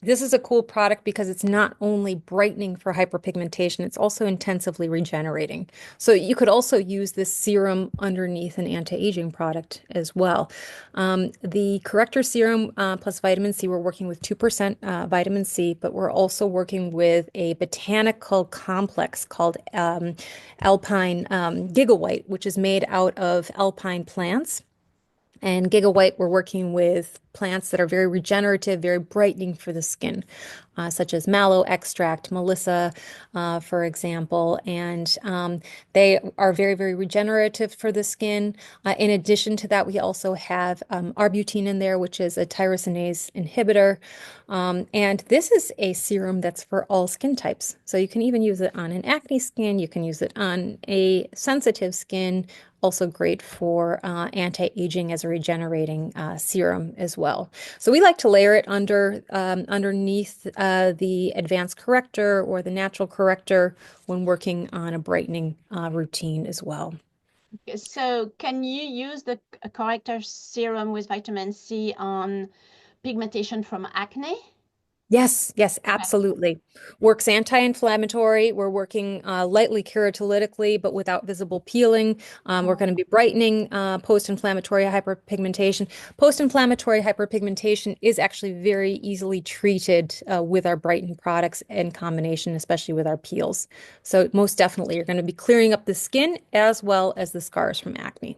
Speaker 1: This is a cool product because it's not only brightening for hyperpigmentation, it's also intensively regenerating. So you could also use this serum underneath an anti-aging product as well. The corrector serum plus vitamin C, we're working with 2% vitamin C, but we're also working with a botanical complex called Alpine Giga White, which is made out of alpine plants. And Giga White, we're working with plants that are very regenerative, very brightening for the skin, such as mallow extract, melissa, for example. And they are very, very regenerative for the skin. In addition to that, we also have arbutin in there, which is a tyrosinase inhibitor. And this is a serum that's for all skin types. So you can even use it on an acne skin, you can use it on a sensitive skin. Also great for anti-aging as a regenerating serum as well. So we like to layer it underneath the advanced corrector or the natural corrector when working on a brightening routine as well.
Speaker 2: So can you use the corrector serum with vitamin C on pigmentation from acne?
Speaker 1: Yes, yes,
Speaker 2: Okay.
Speaker 1: absolutely. Works anti-inflammatory. We're working lightly keratolytically, but without visible peeling. We're
Speaker 2: Mhm.
Speaker 1: going to be brightening post-inflammatory hyperpigmentation. Post-inflammatory hyperpigmentation is actually very easily treated with our brighten products in combination, especially with our peels. So most definitely, you're going to be clearing up the skin as well as the scars from acne.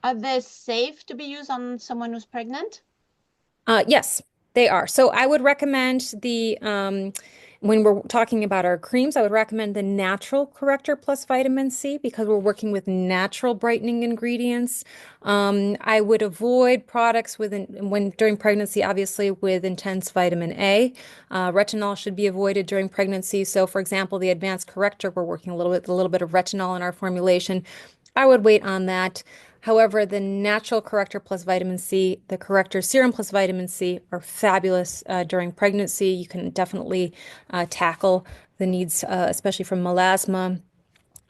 Speaker 2: Are they safe to be used on someone who's pregnant?
Speaker 1: Yes, they are. So I would recommend when we're talking about our creams, I would recommend the natural corrector plus vitamin C because we're working with natural brightening ingredients. I would avoid products when during pregnancy, obviously with intense vitamin A. Retinol should be avoided during pregnancy. So, for example, the advanced corrector, we're working a little bit of retinol in our formulation. I would wait on that. However, the natural corrector plus vitamin C, the corrector serum plus vitamin C are fabulous during pregnancy. You can definitely tackle the needs, especially from melasma.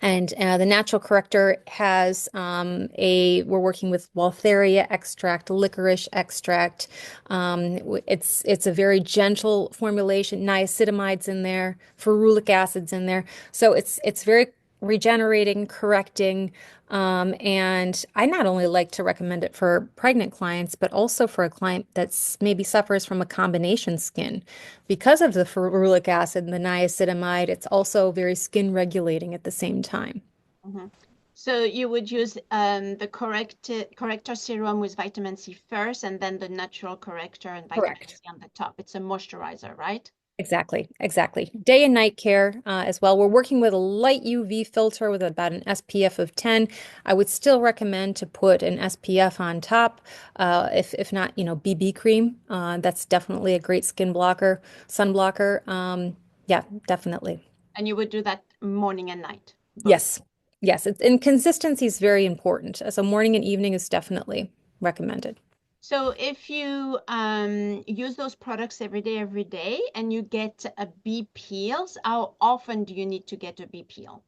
Speaker 1: And the natural corrector has we're working with Waltheria extract, licorice extract. It's a very gentle formulation, niacinamides in there, ferulic acids in there. So it's very regenerating, correcting. And I not only like to recommend it for pregnant clients, but also for a client that's maybe suffers from a combination skin. Because of the ferulic acid and the niacinamide, it's also very skin regulating at the same time.
Speaker 2: Mhm. So you would use the corrector serum with vitamin C first, and then the natural corrector and vitamin
Speaker 1: Correct.
Speaker 2: C on the top. It's a moisturizer, right?
Speaker 1: Exactly, exactly. Day and night care as well. We're working with a light UV filter with about an SPF of 10. I would still recommend to put an SPF on top, if not, BB cream. That's definitely a great skin blocker, sun blocker. Yeah, definitely.
Speaker 2: And you would do that morning and night, both.
Speaker 1: Yes, yes. And consistency is very important. So morning and evening is definitely recommended.
Speaker 2: So if you use those products every day, and you get a B peels, how often do you need to get a B peel?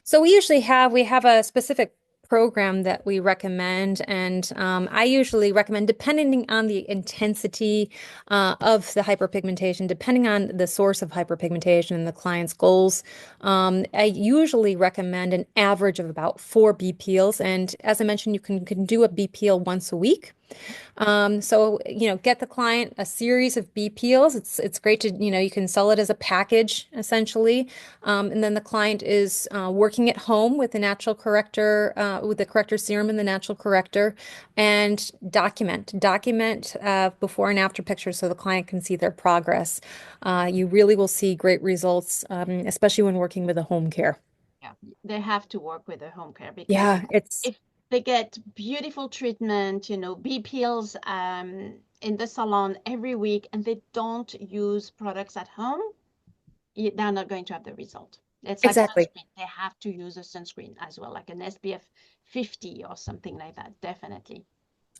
Speaker 1: So we have a specific program that we recommend, and I usually recommend depending on the intensity of the hyperpigmentation, depending on the source of hyperpigmentation and the client's goals. I usually recommend an average of about 4 B peels, and as I mentioned, you can do a B peel once a week. So, get the client a series of B peels. It's great to, you can sell it as a package essentially. And then the client is working at home with the natural corrector, with the corrector serum and the natural corrector, and document before and after pictures so the client can see their progress. You really will see great results, especially when working with a home care.
Speaker 2: Yeah, they have to work with the home care because
Speaker 1: Yeah, it's
Speaker 2: if they get beautiful treatment, B peels in the salon every week, and they don't use products at home, they're not going to have the result. It's like
Speaker 1: exactly.
Speaker 2: sunscreen. They have to use a sunscreen as well, like an SPF 50 or something like that, definitely.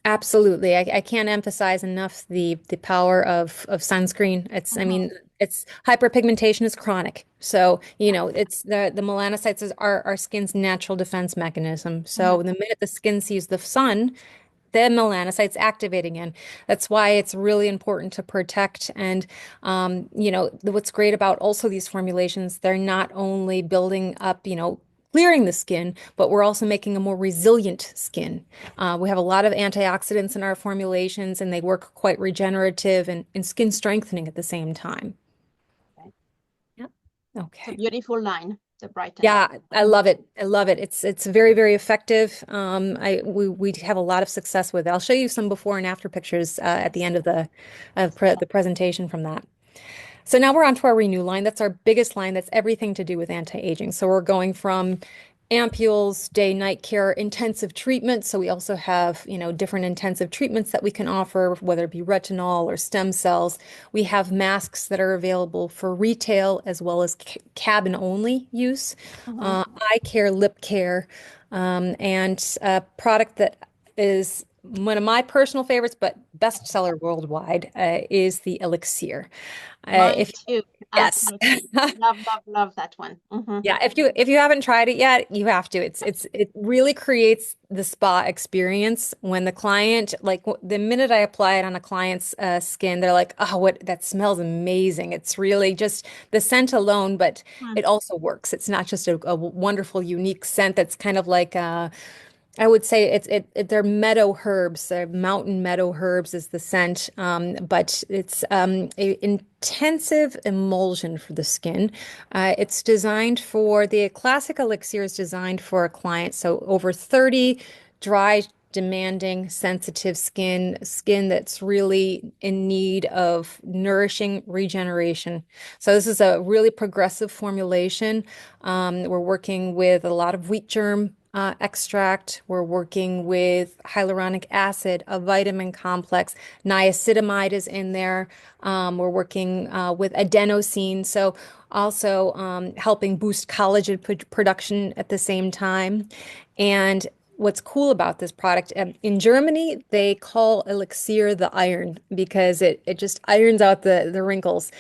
Speaker 1: Absolutely. I can't emphasize enough the power of sunscreen. I
Speaker 2: Mhm.
Speaker 1: mean, it's hyperpigmentation is chronic. So, it's the melanocytes is our skin's natural defense mechanism.
Speaker 2: Mhm.
Speaker 1: So the minute the skin sees the sun, the melanocytes activating in. That's why it's really important to protect. And, what's great about also these formulations, they're not only building up, clearing the skin, but we're also making a more resilient skin. We have a lot of antioxidants in our formulations, and they work quite regenerative and skin strengthening at the same time.
Speaker 2: Okay.
Speaker 1: Yep.
Speaker 2: It's a
Speaker 1: Okay.
Speaker 2: beautiful line, the Bright and Light.
Speaker 1: Yeah, I love it. I love it. It's very, very effective. We have a lot of success with it. I'll show you some before and after pictures at the end of the presentation from that. So now we're on to our Renew line. That's our biggest line. That's everything to do with anti-aging. So we're going from ampules, day, night care, intensive treatment. So we also have, different intensive treatments that we can offer, whether it be retinol or stem cells. We have masks that are available for retail as well as cabin only use,
Speaker 2: Mhm.
Speaker 1: eye care, lip care, and a product that is one of my personal favorites, but bestseller worldwide, is the Elixir.
Speaker 2: Mine
Speaker 1: If
Speaker 2: too.
Speaker 1: yes,
Speaker 2: Absolutely. Love, love, love that one.
Speaker 1: yeah, if you haven't tried it yet, you have to. It really creates the spa experience when the client, like the minute I apply it on a client's skin, they're like, "Oh, what that smells amazing." It's really just the scent alone, but
Speaker 2: Mm.
Speaker 1: it also works. It's not just a wonderful, unique scent that's kind of like I would say they're meadow herbs. Mountain meadow herbs is the scent, but it's a intensive emulsion for the skin. It's designed for the classic elixir is designed for a client, so over 30 dry, demanding, sensitive skin that's really in need of nourishing regeneration. So this is a really progressive formulation. We're working with a lot of wheat germ extract. We're working with hyaluronic acid, a vitamin complex. Niacinamide is in there. We're working with adenosine, so also helping boost collagen production at the same time. And what's cool about this product, in Germany, they call Elixir the iron because it just irons out the wrinkles.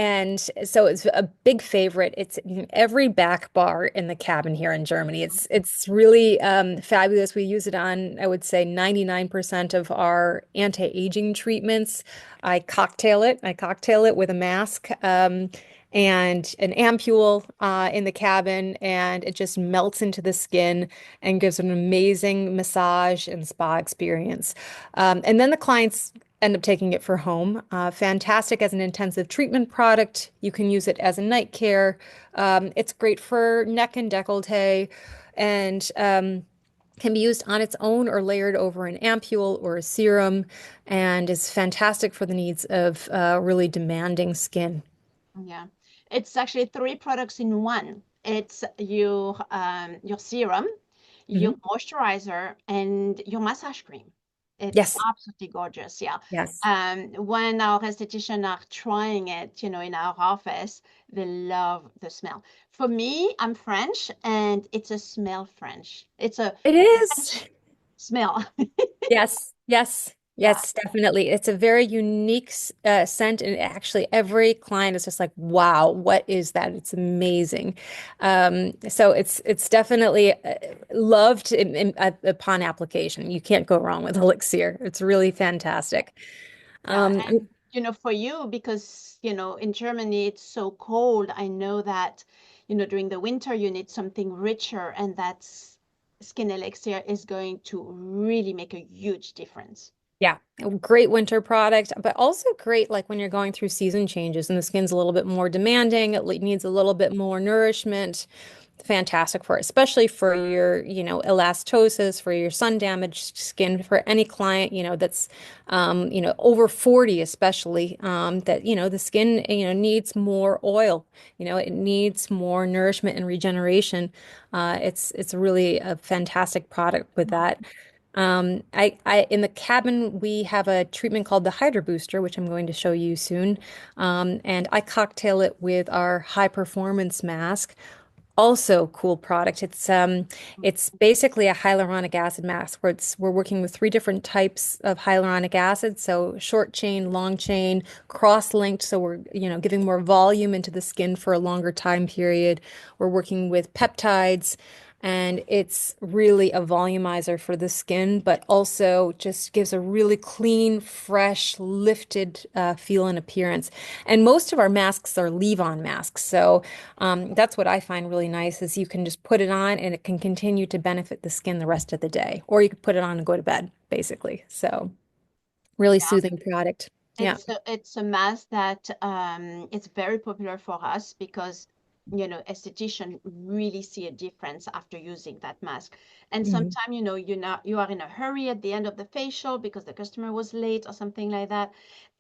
Speaker 1: And so it's a big favorite. It's in every back bar in the cabin here in Germany. It's really fabulous. We use it on, I would say, 99% of our anti-aging treatments. I cocktail it with a mask. And an ampule in the cabin, and it just melts into the skin and gives an amazing massage and spa experience. And then the clients end up taking it for home. Fantastic as an intensive treatment product. You can use it as a night care. It's great for neck and décolleté, and can be used on its own or layered over an ampule or a serum, and is fantastic for the needs of really demanding skin.
Speaker 2: Yeah. It's actually three products in one. It's your serum, your
Speaker 1: Mhm.
Speaker 2: moisturizer, and your massage cream. It's
Speaker 1: Yes,
Speaker 2: absolutely gorgeous. Yeah.
Speaker 1: yes.
Speaker 2: When our estheticians are trying it, in our office, they love the smell. For me, I'm French, and it's a smell French. It's a
Speaker 1: It is.
Speaker 2: French smell.
Speaker 1: Yes, yes,
Speaker 2: Yeah.
Speaker 1: yes, definitely. It's a very unique scent, and actually, every client is just like, "Wow, what is that?" It's amazing. So it's definitely loved upon application. You can't go wrong with Elixir. It's really fantastic.
Speaker 2: Yeah,
Speaker 1: Um,
Speaker 2: and for you, because in Germany it's so cold, I know that during the winter you need something richer, and that's Skin Elixir is going to really make a huge difference.
Speaker 1: Yeah, a great winter product, but also great like when you're going through season changes and the skin's a little bit more demanding, needs a little bit more nourishment. Fantastic for it, especially for your, elastosis, for your sun damaged skin, for any client, that's, over 40 especially, that, the skin, needs more oil, it needs more nourishment and regeneration. It's really a fantastic product with that. In the cabin, we have a treatment called the Hydro Booster, which I'm going to show you soon. And I cocktail it with our high performance mask. Also cool product. It's basically a hyaluronic acid mask where we're working with three different types of hyaluronic acid. So short chain, long chain, cross-linked. So we're, giving more volume into the skin for a longer time period. We're working with peptides. And it's really a volumizer for the skin, but also just gives a really clean, fresh, lifted feel and appearance. And most of our masks are leave-on masks. So that's what I find really nice is you can just put it on and it can continue to benefit the skin the rest of the day. Or you could put it on and go to bed, basically. So really
Speaker 2: Yeah.
Speaker 1: soothing product. Yeah.
Speaker 2: It's a mask that it's very popular for us because esthetician really see a difference after using that mask. And
Speaker 1: Mhm.
Speaker 2: sometimes you are in a hurry at the end of the facial because the customer was late or something like that,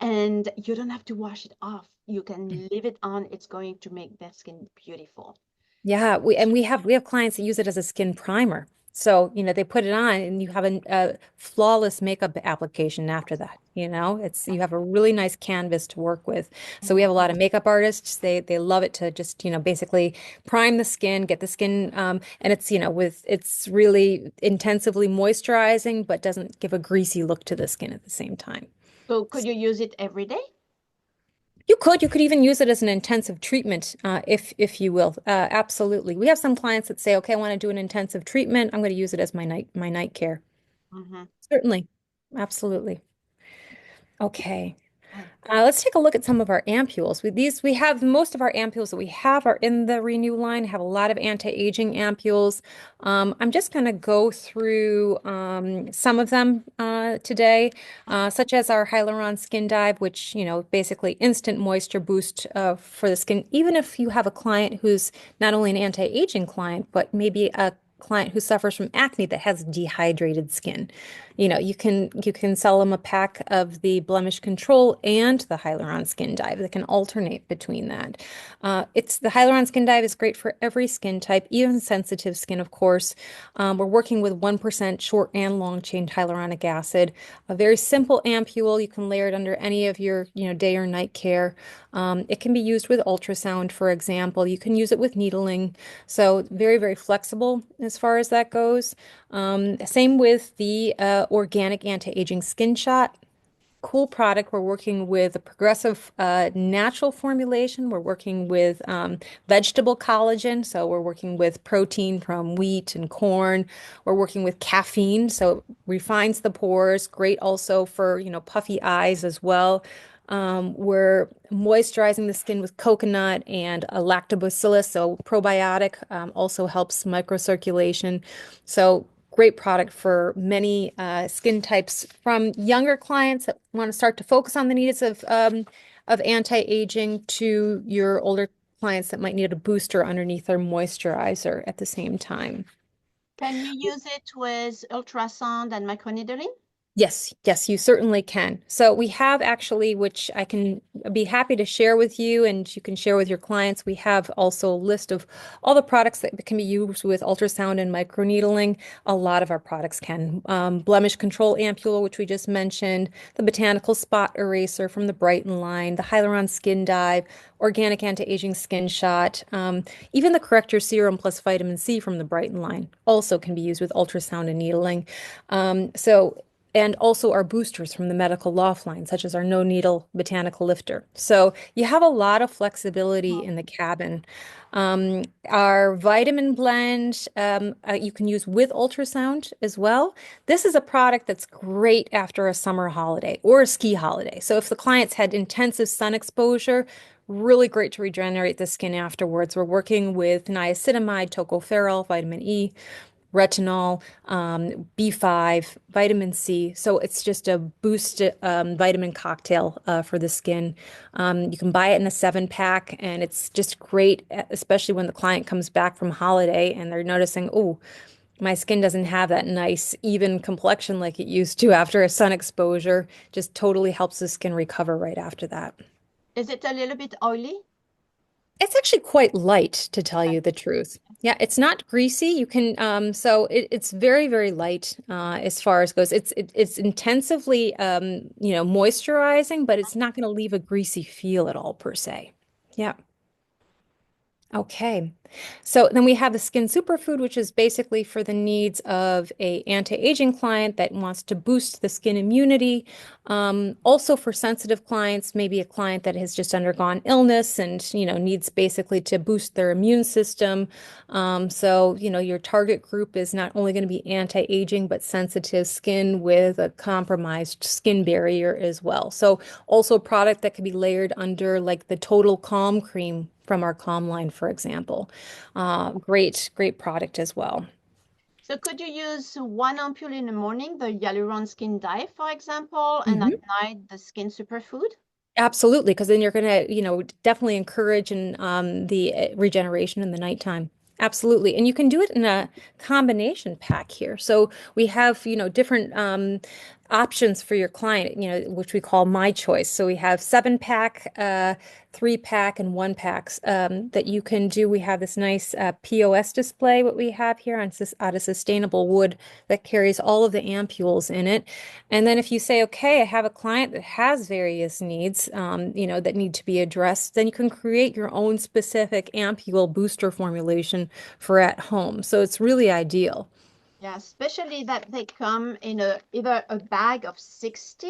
Speaker 2: and you don't have to wash it off. You can leave it on. It's going to make their skin beautiful.
Speaker 1: Yeah, we have clients that use it as a skin primer. So, they put it on and you have a flawless makeup application after that. It's you have a really nice canvas to work with. So we
Speaker 2: Mhm.
Speaker 1: have a lot of makeup artists. They love it to just, basically prime the skin, get the skin and it's, it's really intensively moisturizing, but doesn't give a greasy look to the skin at the same time.
Speaker 2: So could you use it every day?
Speaker 1: You could even use it as an intensive treatment, if you will. Absolutely. We have some clients that say, okay, I want to do an intensive treatment. I'm going to use it as my night care.
Speaker 2: Mhm.
Speaker 1: Certainly. Absolutely. Okay.
Speaker 2: Oh,
Speaker 1: Let's take a look at some of our ampules. We have most of our ampules that we have are in the Renew line. Have a lot of anti-aging ampules. I'm just going to go through some of them today, such as our Hyaluron Skin Dive, which basically instant moisture boost for the skin. Even if you have a client who's not only an anti-aging client, but maybe a client who suffers from acne that has dehydrated skin. You can sell them a pack of the blemish control and the Hyaluron Skin Dive that can alternate between that. It's the Hyaluron Skin Dive is great for every skin type, even sensitive skin, of course. We're working with 1% short and long chain hyaluronic acid, a very simple ampule. You can layer it under any of your, day or night care. It can be used with ultrasound, for example. You can use it with needling. So very, very flexible as far as that goes. Same with the organic anti-aging skin shot. Cool product. We're working with a progressive natural formulation. We're working with vegetable collagen. So we're working with protein from wheat and corn. We're working with caffeine. So it refines the pores. Great also for, puffy eyes as well. We're moisturizing the skin with coconut and a lactobacillus, so probiotic, also helps microcirculation. So great product for many skin types, from younger clients that want to start to focus on the needs of anti-aging to your older clients that might need a booster underneath their moisturizer at the same time.
Speaker 2: can you use it with ultrasound and microneedling?
Speaker 1: Yes, yes, you certainly can. So we have actually, which I can be happy to share with you and you can share with your clients. We have also a list of all the products that can be used with ultrasound and microneedling. A lot of our products can. Blemish Control Ampule, which we just mentioned, the Botanical Spot Eraser from the Brighten line, the Hyaluron Skin Dive, Organic Anti-Aging Skin Shot, even the Corrector Serum plus Vitamin C from the Brighten line also can be used with ultrasound and needling. And also our boosters from the medical loft line, such as our no needle botanical lifter. So you have a lot of flexibility in the cabin. Our vitamin blend, you can use with ultrasound as well. This is a product that's great after a summer holiday or a ski holiday. So if the clients had intensive sun exposure, really great to regenerate the skin afterwards. We're working with niacinamide, tocopherol, vitamin E, retinol, B5, vitamin C. So it's just a boost vitamin cocktail for the skin. You can buy it in a 7 pack, and it's just great, especially when the client comes back from holiday and they're noticing, oh, my skin doesn't have that nice, even complexion like it used to after a sun exposure. Just totally helps the skin recover right after that.
Speaker 2: Is it a little bit oily?
Speaker 1: It's actually quite light, to tell
Speaker 2: Okay.
Speaker 1: you the truth. Yeah, it's not greasy. So it's very, very light as far as goes. It's intensively, moisturizing, but it's not going to leave a greasy feel at all per se. Yeah. Okay. So then we have the skin superfood, which is basically for the needs of a anti-aging client that wants to boost the skin immunity. Also for sensitive clients, maybe a client that has just undergone illness and, needs basically to boost their immune system. So, your target group is not only going to be anti-aging, but sensitive skin with a compromised skin barrier as well. So also a product that could be layered under like the Total Calm Cream from our Calm line, for example. Great product as well.
Speaker 2: So could you use one ampoule in the morning, the Hyaluron Skin Dive, for example, and at
Speaker 1: Mhm.
Speaker 2: night the Skin Superfood?
Speaker 1: Absolutely, because then you're going to, definitely encourage the regeneration in the nighttime. Absolutely. And you can do it in a combination pack here. So we have, different options for your client, which we call My Choice. So we have 7 pack, 3 pack, and 1 packs that you can do. We have this nice POS display, what we have here out of sustainable wood that carries all of the ampules in it. And then if you say, okay, I have a client that has various needs, that need to be addressed, then you can create your own specific ampule booster formulation for at home. So it's really ideal.
Speaker 2: Yeah, especially that they come in either a bag of 60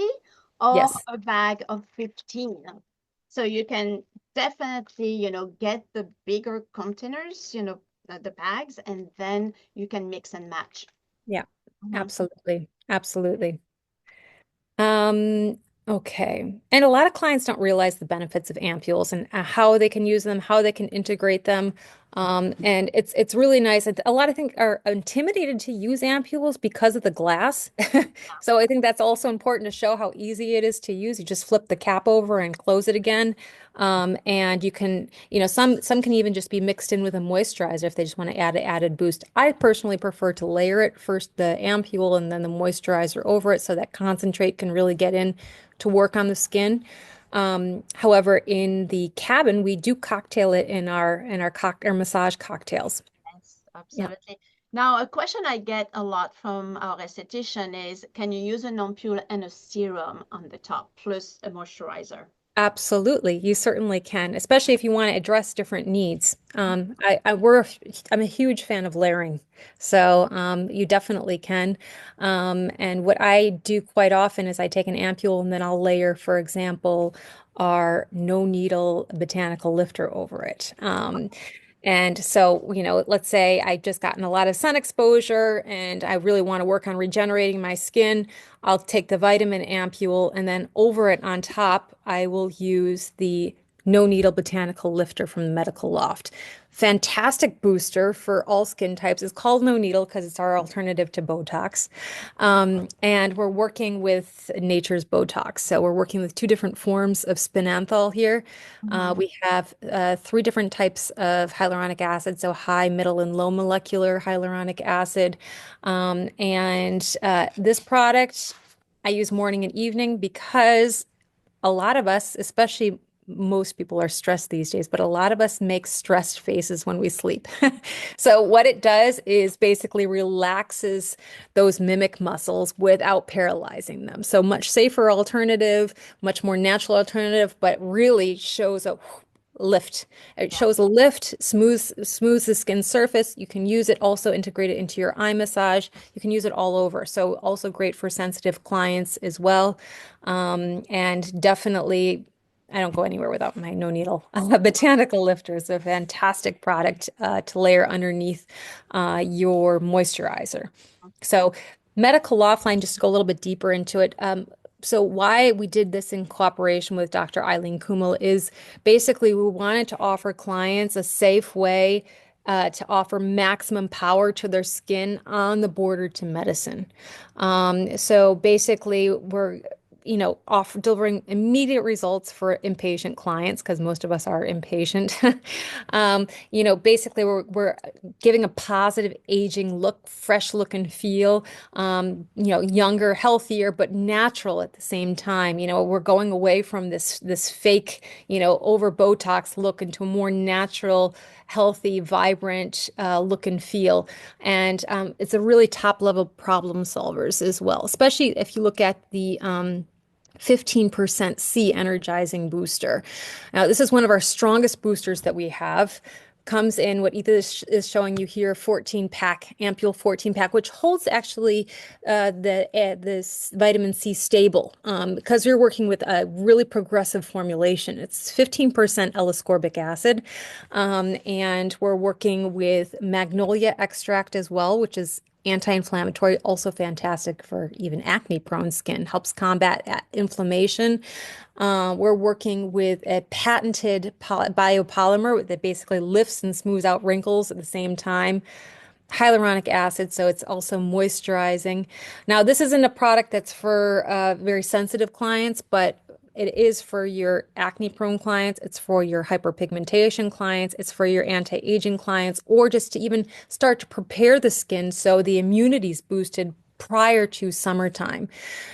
Speaker 2: or
Speaker 1: Yes.
Speaker 2: a bag of 15. So you can definitely, get the bigger containers, the bags, and then you can mix and match.
Speaker 1: Yeah,
Speaker 2: Mhm.
Speaker 1: absolutely. Absolutely. Um, okay. And a lot of clients don't realize the benefits of ampules and how they can use them, how they can integrate them. And it's really nice. A lot of think are intimidated to use ampules because of the glass. So I think that's also important to show how easy it is to use. You just flip the cap over and close it again. And you can, some can even just be mixed in with a moisturizer if they just want to add an added boost. I personally prefer to layer it first, the ampule, and then the moisturizer over it so that concentrate can really get in to work on the skin. However, in the cabin, we do cocktail it in our massage cocktails.
Speaker 2: Yes,
Speaker 1: Yeah.
Speaker 2: absolutely. Now, a question I get a lot from our esthetician is, can you use an ampule and a serum on the top plus a moisturizer?
Speaker 1: Absolutely, you certainly can, especially if you want to address different needs. I'm a huge fan of layering, so you definitely can. And what I do quite often is I take an ampule and then I'll layer, for example, our no needle botanical lifter over it. And so, let's say I've just gotten a lot of sun exposure and I really want to work on regenerating my skin. I'll take the vitamin ampule and then over it on top, I will use the no needle botanical lifter from the Medical Loft. Fantastic booster for all skin types. It's called no needle because it's our alternative to Botox. And we're working with nature's Botox. So we're working with 2 different forms of spinanthol here.
Speaker 2: Mhm.
Speaker 1: We have 3 different types of hyaluronic acid, so high, middle, and low molecular hyaluronic acid. And this product I use morning and evening because a lot of us, especially most people are stressed these days, but a lot of us make stressed faces when we sleep. So what it does is basically relaxes those mimic muscles without paralyzing them. So much safer alternative, much more natural alternative, but really shows a lift. It
Speaker 2: Yeah.
Speaker 1: shows a lift, smooths the skin surface. You can use it also integrate it into your eye massage. You can use it all over. So also great for sensitive clients as well. And definitely, I don't go anywhere without my no needle botanical lifter. It's a fantastic product to layer underneath your moisturizer. So medical offline, just to go a little bit deeper into it. So why we did this in cooperation with Dr. Eileen Kumel is basically we wanted to offer clients a safe way to offer maximum power to their skin on the border to medicine. So basically we're offer delivering immediate results for impatient clients because most of us are impatient. Basically we're giving a positive aging look, fresh look and feel, younger, healthier, but natural at the same time. We're going away from this fake, over Botox look into a more natural, healthy, vibrant look and feel. And it's a really top level problem solvers as well, especially if you look at the 15% C energizing booster. Now, this is one of our strongest boosters that we have. comes in what Ethan is showing you here, 14 pack, ampule 14 pack, which holds actually this vitamin C stable because you're working with a really progressive formulation. It's 15% L-ascorbic acid, and we're working with magnolia extract as well, which is anti-inflammatory, also fantastic for even acne-prone skin, helps combat inflammation. We're working with a patented biopolymer that basically lifts and smooths out wrinkles at the same time. Hyaluronic acid, so it's also moisturizing. Now, this isn't a product that's for very sensitive clients, but it is for your acne-prone clients. It's for your hyperpigmentation clients. It's for your anti-aging clients, or just to even start to prepare the skin so the immunity is boosted prior to summertime.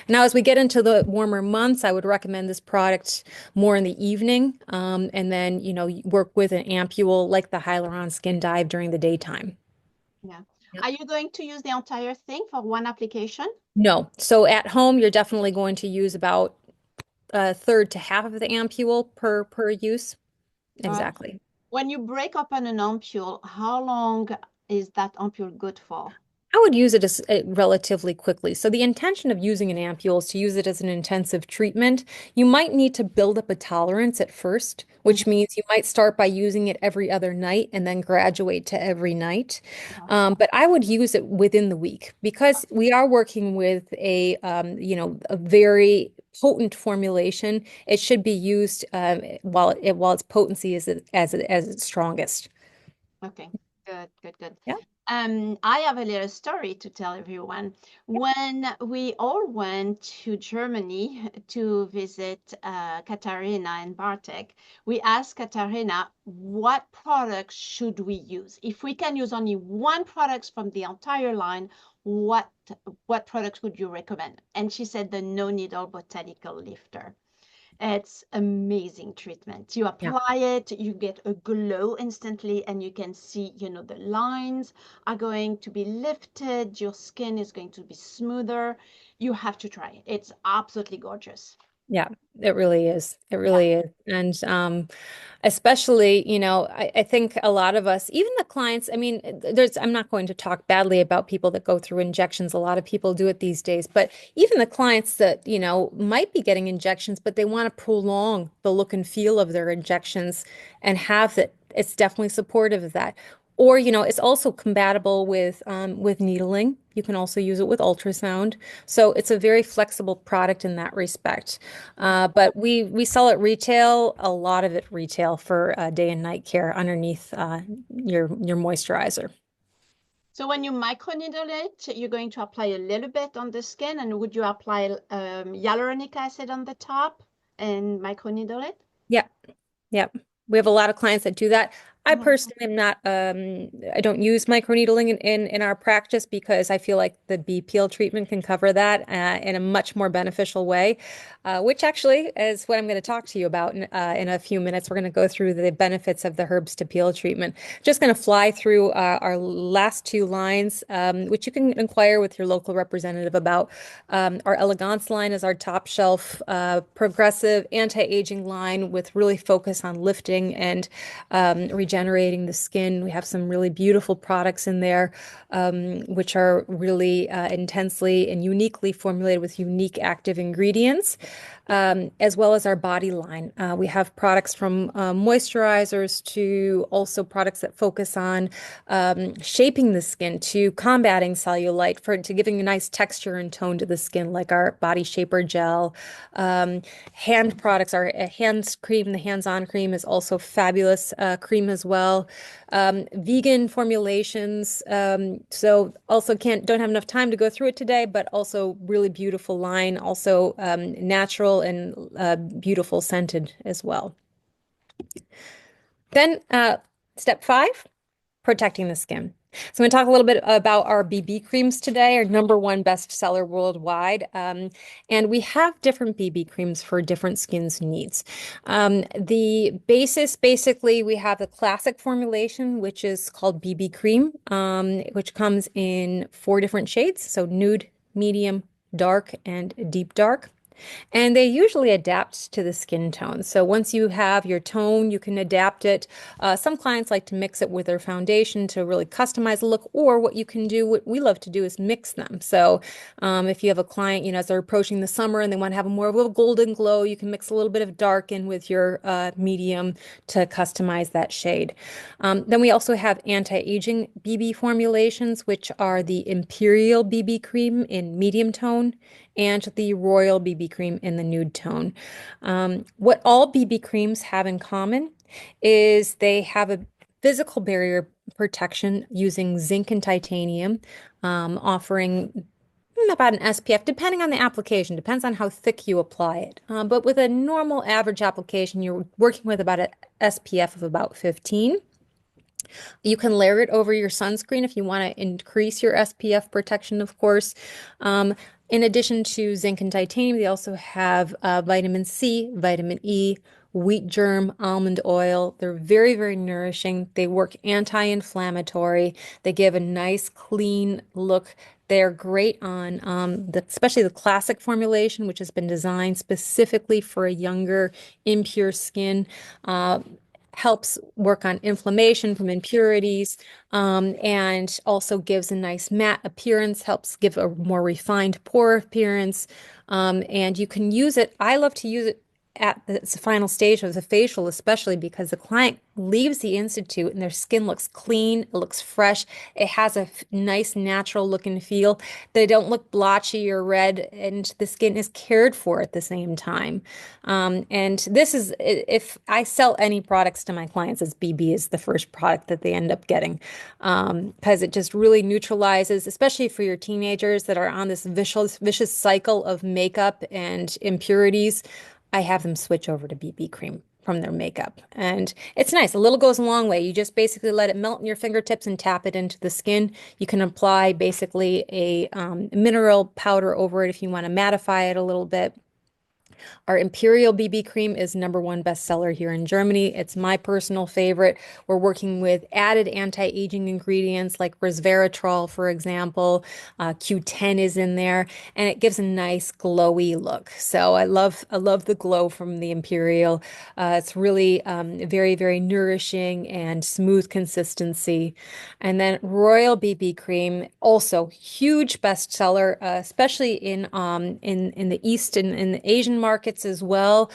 Speaker 1: Now, as we get into the warmer months, I would recommend this product more in the evening, and then, work with an ampule like the Hyaluron Skin Dive during the daytime.
Speaker 2: Yeah.
Speaker 1: Yep.
Speaker 2: Are you going to use the entire thing for one application?
Speaker 1: No. So at home, you're definitely going to use about a third to half of the ampule per use.
Speaker 2: Uh,
Speaker 1: Exactly.
Speaker 2: when you break open an ampule, how long is that ampule good for?
Speaker 1: I would use it as relatively quickly. So the intention of using an ampule is to use it as an intensive treatment. You might need to build up a tolerance at first, which
Speaker 2: Mhm.
Speaker 1: means you might start by using it every other night and then graduate to every night.
Speaker 2: Uh-huh.
Speaker 1: But I would use it within the week because we are working with a very potent formulation. It should be used while its potency is as its strongest.
Speaker 2: Okay, good, good, good.
Speaker 1: Yeah.
Speaker 2: I have a little story to tell everyone. When we all went to Germany to visit Katarina and Bartek, we asked Katarina, what products should we use? If we can use only one product from the entire line, what products would you recommend? And she said the no needle botanical lifter. It's amazing treatment. You
Speaker 1: Yeah.
Speaker 2: apply it, you get a glow instantly, and you can see, the lines are going to be lifted. Your skin is going to be smoother. You have to try it. It's absolutely gorgeous.
Speaker 1: Yeah, it really is. It
Speaker 2: Yeah.
Speaker 1: really is. And especially, I think a lot of us, even the clients, I mean, I'm not going to talk badly about people that go through injections. A lot of people do it these days, but even the clients that, might be getting injections, but they want to prolong the look and feel of their injections and have that, it's definitely supportive of that. Or, it's also compatible with needling. You can also use it with ultrasound. So it's a very flexible product in that respect. But we sell it retail, a lot of it retail for day and night care underneath your moisturizer.
Speaker 2: So when you microneedle it, you're going to apply a little bit on the skin, and would you apply hyaluronic acid on the top and microneedle it?
Speaker 1: Yeah, yeah. We have a lot of clients that do that. I
Speaker 2: Mhm.
Speaker 1: personally am not, I don't use microneedling in our practice because I feel like the bee peel treatment can cover that in a much more beneficial way, which actually is what I'm going to talk to you about in a few minutes. We're going to go through the benefits of the herbs to peel treatment. Just going to fly through our last two lines, which you can inquire with your local representative about. Our Elegance line is our top shelf, progressive anti-aging line with really focus on lifting and regenerating the skin. We have some really beautiful products in there, which are really intensely and uniquely formulated with unique active ingredients, as well as our body line. We have products from moisturizers to also products that focus on shaping the skin to combating cellulite to giving a nice texture and tone to the skin, like our body shaper gel. Hand products, our hands cream, the hands-on cream is also fabulous cream as well. Vegan formulations. So also don't have enough time to go through it today, but also really beautiful line, also natural and beautiful scented as well. Then step 5, protecting the skin. So I'm going to talk a little bit about our BB creams today, our #1 bestseller worldwide. And we have different BB creams for different skin's needs. The basis, basically, we have the classic formulation, which is called BB cream, which comes in 4 different shades. So nude, medium, dark, and deep dark. And they usually adapt to the skin tone. So once you have your tone, you can adapt it. Some clients like to mix it with their foundation to really customize the look, or what you can do, what we love to do is mix them. So if you have a client, as they're approaching the summer and they want to have a more of a golden glow, you can mix a little bit of dark in with your medium to customize that shade. Then we also have anti-aging BB formulations, which are the Imperial BB cream in medium tone and the Royal BB cream in the nude tone. What all BB creams have in common is they have a physical barrier protection using zinc and titanium, offering about an SPF, depending on the application, depends on how thick you apply it. But with a normal average application, you're working with about an SPF of about 15. You can layer it over your sunscreen if you want to increase your SPF protection, of course. In addition to zinc and titanium, they also have vitamin C, vitamin E, wheat germ, almond oil. They're very, very nourishing. They work anti-inflammatory. They give a nice, clean look. They're great on especially the classic formulation, which has been designed specifically for a younger, impure skin. Helps work on inflammation from impurities, and also gives a nice matte appearance, helps give a more refined pore appearance. And you can use it. I love to use it at the final stage of the facial, especially because the client leaves the institute and their skin looks clean, it looks fresh, it has a nice natural look and feel. They don't look blotchy or red, and the skin is cared for at the same time. And this is, if I sell any products to my clients, it's BB is the first product that they end up getting, because it just really neutralizes, especially for your teenagers that are on this vicious cycle of makeup and impurities. I have them switch over to BB cream from their makeup. And it's nice. A little goes a long way. You just basically let it melt in your fingertips and tap it into the skin. You can apply basically a mineral powder over it if you want to mattify it a little bit. Our Imperial BB cream is #1 bestseller here in Germany. It's my personal favorite. We're working with added anti-aging ingredients like resveratrol, for example. Q10 is in there, and it gives a nice glowy look. So I love the glow from the Imperial. It's really very, very nourishing and smooth consistency. And then Royal BB cream, also huge bestseller, especially in the East and in the Asian markets as well.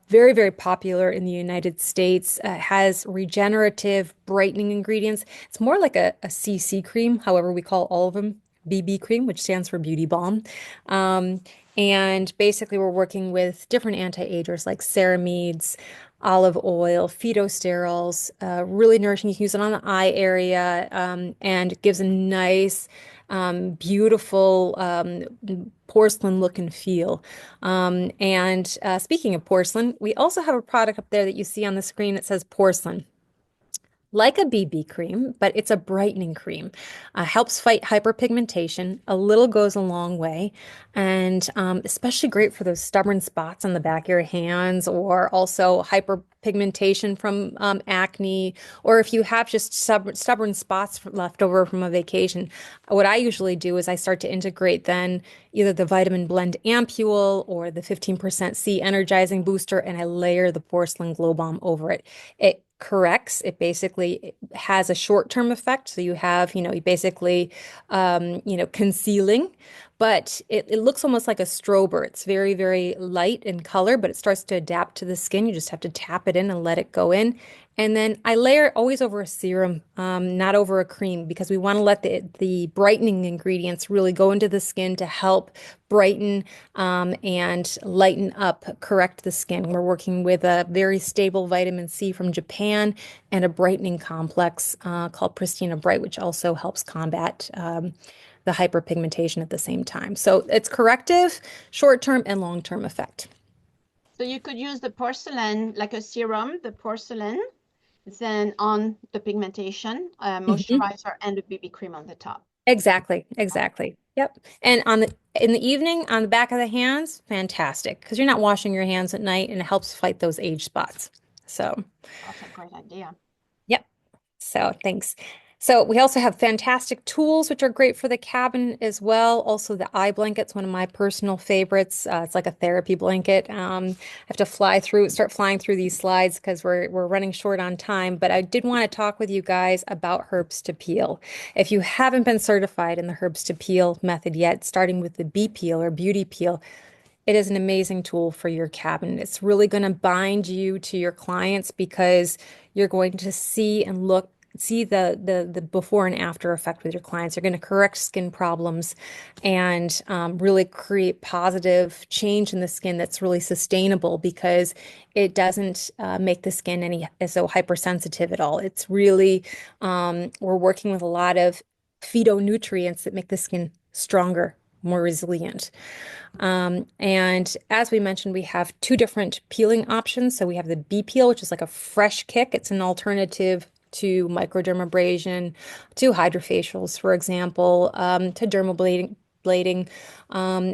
Speaker 1: Very, very popular in the United States. Has regenerative brightening ingredients. It's more like a CC cream, however we call all of them. BB cream, which stands for beauty balm. Um, and basically, we're working with different anti-agers like ceramides, olive oil, phytosterols, really nourishing. You can use it on the eye area, and it gives a nice, beautiful porcelain look and feel. And speaking of porcelain, we also have a product up there that you see on the screen. It says porcelain, like a BB cream, but it's a brightening cream. Helps fight hyperpigmentation. A little goes a long way, and especially great for those stubborn spots on the back of your hands, or also hyperpigmentation from acne, or if you have just stubborn spots left over from a vacation. What I usually do is I start to integrate then either the vitamin blend ampule or the 15% C energizing booster, and I layer the porcelain glow balm over it. It corrects. It basically has a short-term effect. So you have, you basically, concealing, but it looks almost like a strober. It's very, very light in color, but it starts to adapt to the skin. You just have to tap it in and let it go in. And then I layer it always over a serum, not over a cream, because we want to let the brightening ingredients really go into the skin to help brighten, and lighten up, correct the skin. We're working with a very stable vitamin C from Japan and a brightening complex called Pristina Bright, which also helps combat the hyperpigmentation at the same time. So it's corrective, short-term and long-term effect.
Speaker 2: So you could use the porcelain like a serum, the porcelain, then on the pigmentation,
Speaker 1: Mhm.
Speaker 2: moisturizer, and the BB cream on the top.
Speaker 1: Exactly, exactly. Yep. And in the evening on the back of the hands, fantastic, because you're not washing your hands at night, and it helps fight those age spots. So,
Speaker 2: That's a great idea.
Speaker 1: yep. So thanks. So we also have fantastic tools, which are great for the cabin as well. Also, the eye blanket's one of my personal favorites. It's like a therapy blanket. I have to start flying through these slides because we're running short on time. But I did want to talk with you guys about herbs to peel. If you haven't been certified in the herbs to peel method yet, starting with the bee peel or beauty peel, it is an amazing tool for your cabin. It's really going to bind you to your clients because you're going to see the before and after effect with your clients. You're going to correct skin problems and really create positive change in the skin that's really sustainable because it doesn't make the skin any so hypersensitive at all. It's really we're working with a lot of phytonutrients that make the skin stronger, more resilient. And as we mentioned, we have two different peeling options. So we have the bee peel, which is like a fresh kick. It's an alternative to microdermabrasion, to hydrofacials, for example, to blading,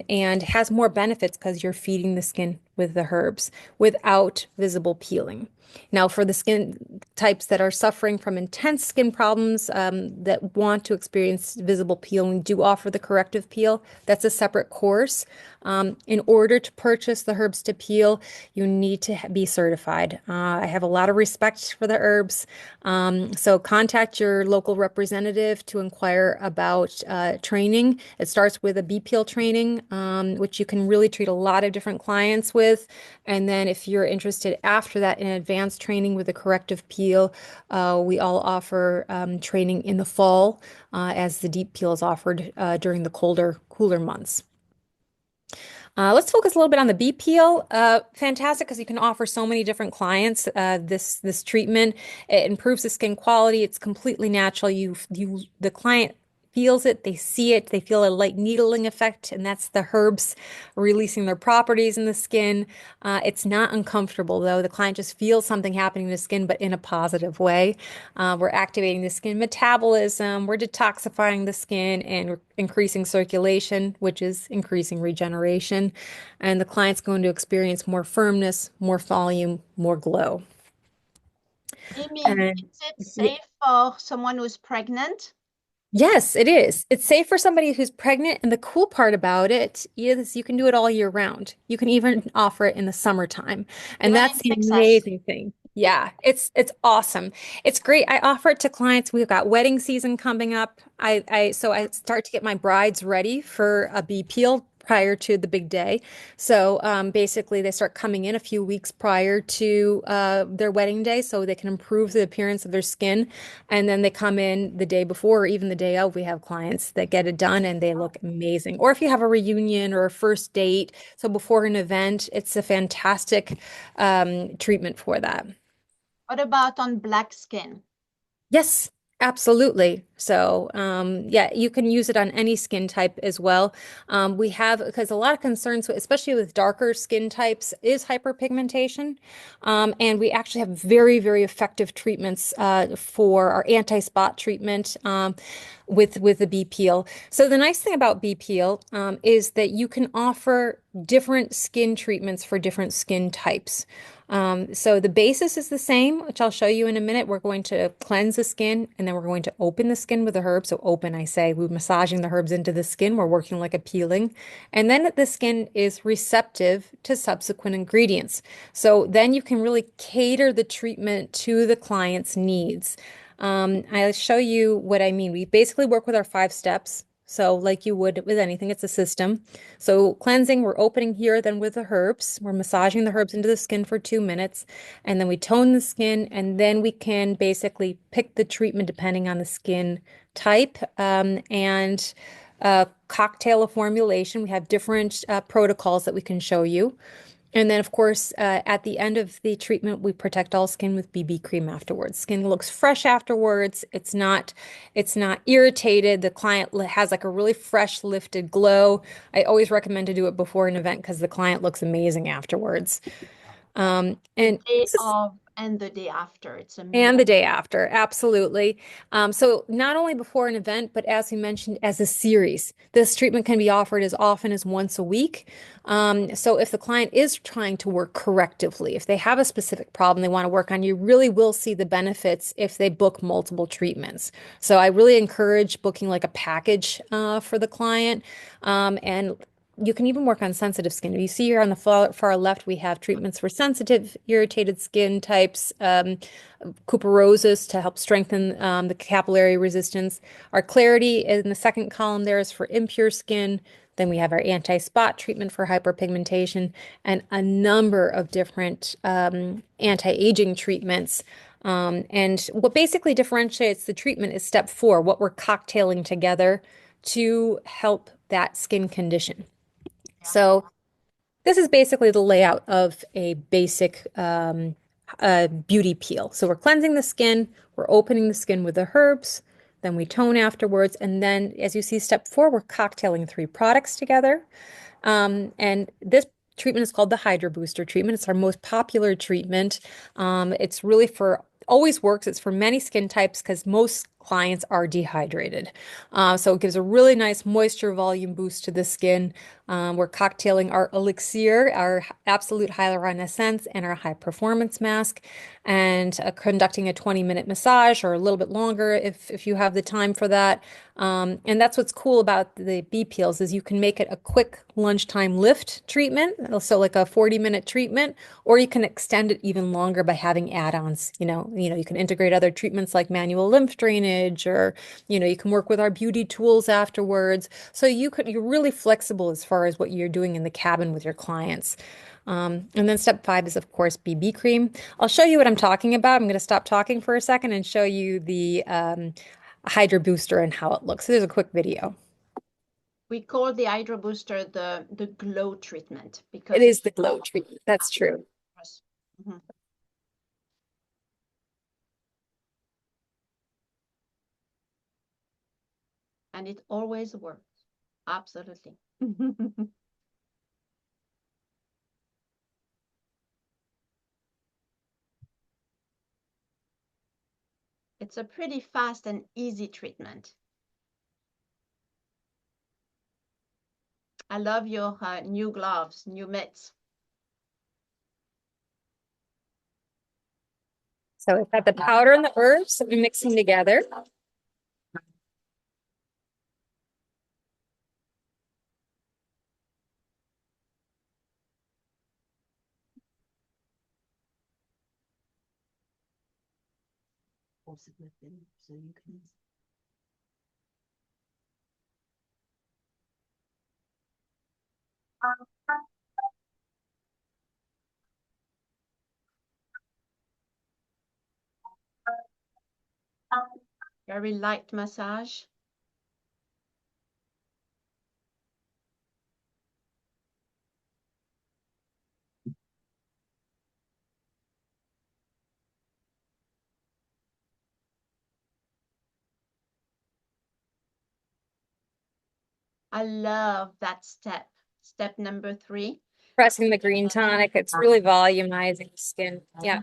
Speaker 1: and has more benefits because you're feeding the skin with the herbs without visible peeling. Now, for the skin types that are suffering from intense skin problems that want to experience visible peeling, we do offer the corrective peel. That's a separate course. In order to purchase the herbs to peel, you need to be certified. I have a lot of respect for the herbs. So contact your local representative to inquire about training. It starts with a bee peel training, which you can really treat a lot of different clients with. And then if you're interested after that in advanced training with a corrective peel, we all offer training in the fall as the deep peel is offered during the cooler months. Let's focus a little bit on the bee peel. Fantastic because you can offer so many different clients this treatment. It improves the skin quality. It's completely natural. The client feels it, they see it, they feel a light needling effect, and that's the herbs releasing their properties in the skin. It's not uncomfortable though. The client just feels something happening in the skin, but in a positive way. We're activating the skin metabolism, we're detoxifying the skin, and we're increasing circulation, which is increasing regeneration. And the client's going to experience more firmness, more volume, more glow.
Speaker 2: Amy,
Speaker 1: And
Speaker 2: is it safe for someone who's pregnant?
Speaker 1: yes, it is. It's safe for somebody who's pregnant, and the cool part about it is you can do it all year round. You can even offer it in the summertime, and
Speaker 2: Even
Speaker 1: that's
Speaker 2: in
Speaker 1: the
Speaker 2: Texas?
Speaker 1: amazing thing. Yeah, it's awesome. It's great. I offer it to clients. We've got wedding season coming up. I start to get my brides ready for a bee peel prior to the big day. So basically, they start coming in a few weeks prior to their wedding day, so they can improve the appearance of their skin. And then they come in the day before or even the day of. We have clients that get it done and they look amazing. Or if you have a reunion or a first date, so before an event, it's a fantastic treatment for that.
Speaker 2: What about on black skin?
Speaker 1: Yes, absolutely. So, yeah, you can use it on any skin type as well. We have, because a lot of concerns, especially with darker skin types, is hyperpigmentation. And we actually have very, very effective treatments for our anti-spot treatment with the bee peel. So the nice thing about bee peel is that you can offer different skin treatments for different skin types. So the basis is the same, which I'll show you in a minute. We're going to cleanse the skin and then we're going to open the skin with the herbs. So open, I say, we're massaging the herbs into the skin. We're working like a peeling. And then the skin is receptive to subsequent ingredients. So then you can really cater the treatment to the client's needs. I'll show you what I mean. We basically work with our 5 steps. So like you would with anything, it's a system. So cleansing, we're opening here, then with the herbs, we're massaging the herbs into the skin for 2 minutes, and then we tone the skin, and then we can basically pick the treatment depending on the skin type and cocktail of formulation. We have different protocols that we can show you. And then, of course, at the end of the treatment, we protect all skin with BB cream afterwards. Skin looks fresh afterwards. It's not irritated. The client has like a really fresh, lifted glow. I always recommend to do it before an event because the client looks amazing afterwards.
Speaker 2: The
Speaker 1: And
Speaker 2: day
Speaker 1: this is,
Speaker 2: of and the day after. It's a
Speaker 1: And the
Speaker 2: must.
Speaker 1: day after, absolutely. So not only before an event, but as we mentioned, as a series. This treatment can be offered as often as once a week. So if the client is trying to work correctively, if they have a specific problem they want to work on, you really will see the benefits if they book multiple treatments. So I really encourage booking like a package for the client. And you can even work on sensitive skin. You see here on the far left, we have treatments for sensitive, irritated skin types. Couperoses to help strengthen the capillary resistance. Our clarity in the second column there is for impure skin. Then we have our anti-spot treatment for hyperpigmentation and a number of different anti-aging treatments. And what basically differentiates the treatment is step 4, what we're cocktailing together to help that skin condition. So this is basically the layout of a basic beauty peel. So we're cleansing the skin, we're opening the skin with the herbs, then we tone afterwards, and then as you see, step 4, we're cocktailing 3 products together. And this treatment is called the Hydra Booster treatment. It's our most popular treatment. It's really for always works. It's for many skin types because most clients are dehydrated. So it gives a really nice moisture volume boost to the skin. We're cocktailing our elixir, our absolute hyaluronic essence, and our high performance mask, and conducting a 20-minute massage or a little bit longer if you have the time for that. And that's what's cool about the bee peels is you can make it a quick lunchtime lift treatment, so like a 40-minute treatment, or you can extend it even longer by having add-ons. You can integrate other treatments like manual lymph drainage, or you can work with our beauty tools afterwards. So you're really flexible as far as what you're doing in the cabin with your clients. And then step 5 is, of course, BB cream. I'll show you what I'm talking about. I'm going to stop talking for a second and show you the Hydra Booster and how it looks. So there's a quick video.
Speaker 2: We call the Hydro Booster the glow treatment
Speaker 1: It
Speaker 2: because
Speaker 1: is the glow treatment. That's true.
Speaker 2: Mhm. And it always works. Absolutely. It's a pretty fast and easy treatment. I love your new gloves, new mitts.
Speaker 1: So we've got the powder and the herbs that we mix them together.
Speaker 2: So you can. Very light massage. I love that step. Step number 3.
Speaker 1: Pressing the green tonic. It's really volumizing the skin. Yeah.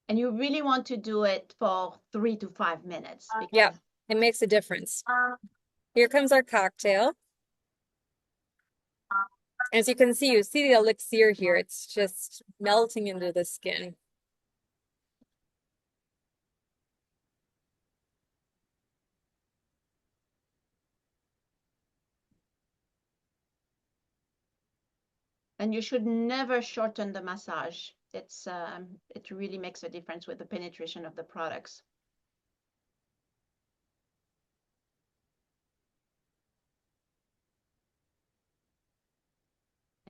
Speaker 2: And you really want to do it for 3 to 5 minutes.
Speaker 1: Yeah. It makes a difference. Here comes our cocktail. As you can see, you see the elixir here. It's just melting into the skin.
Speaker 2: And you should never shorten the massage. It really makes a difference with the penetration of the products.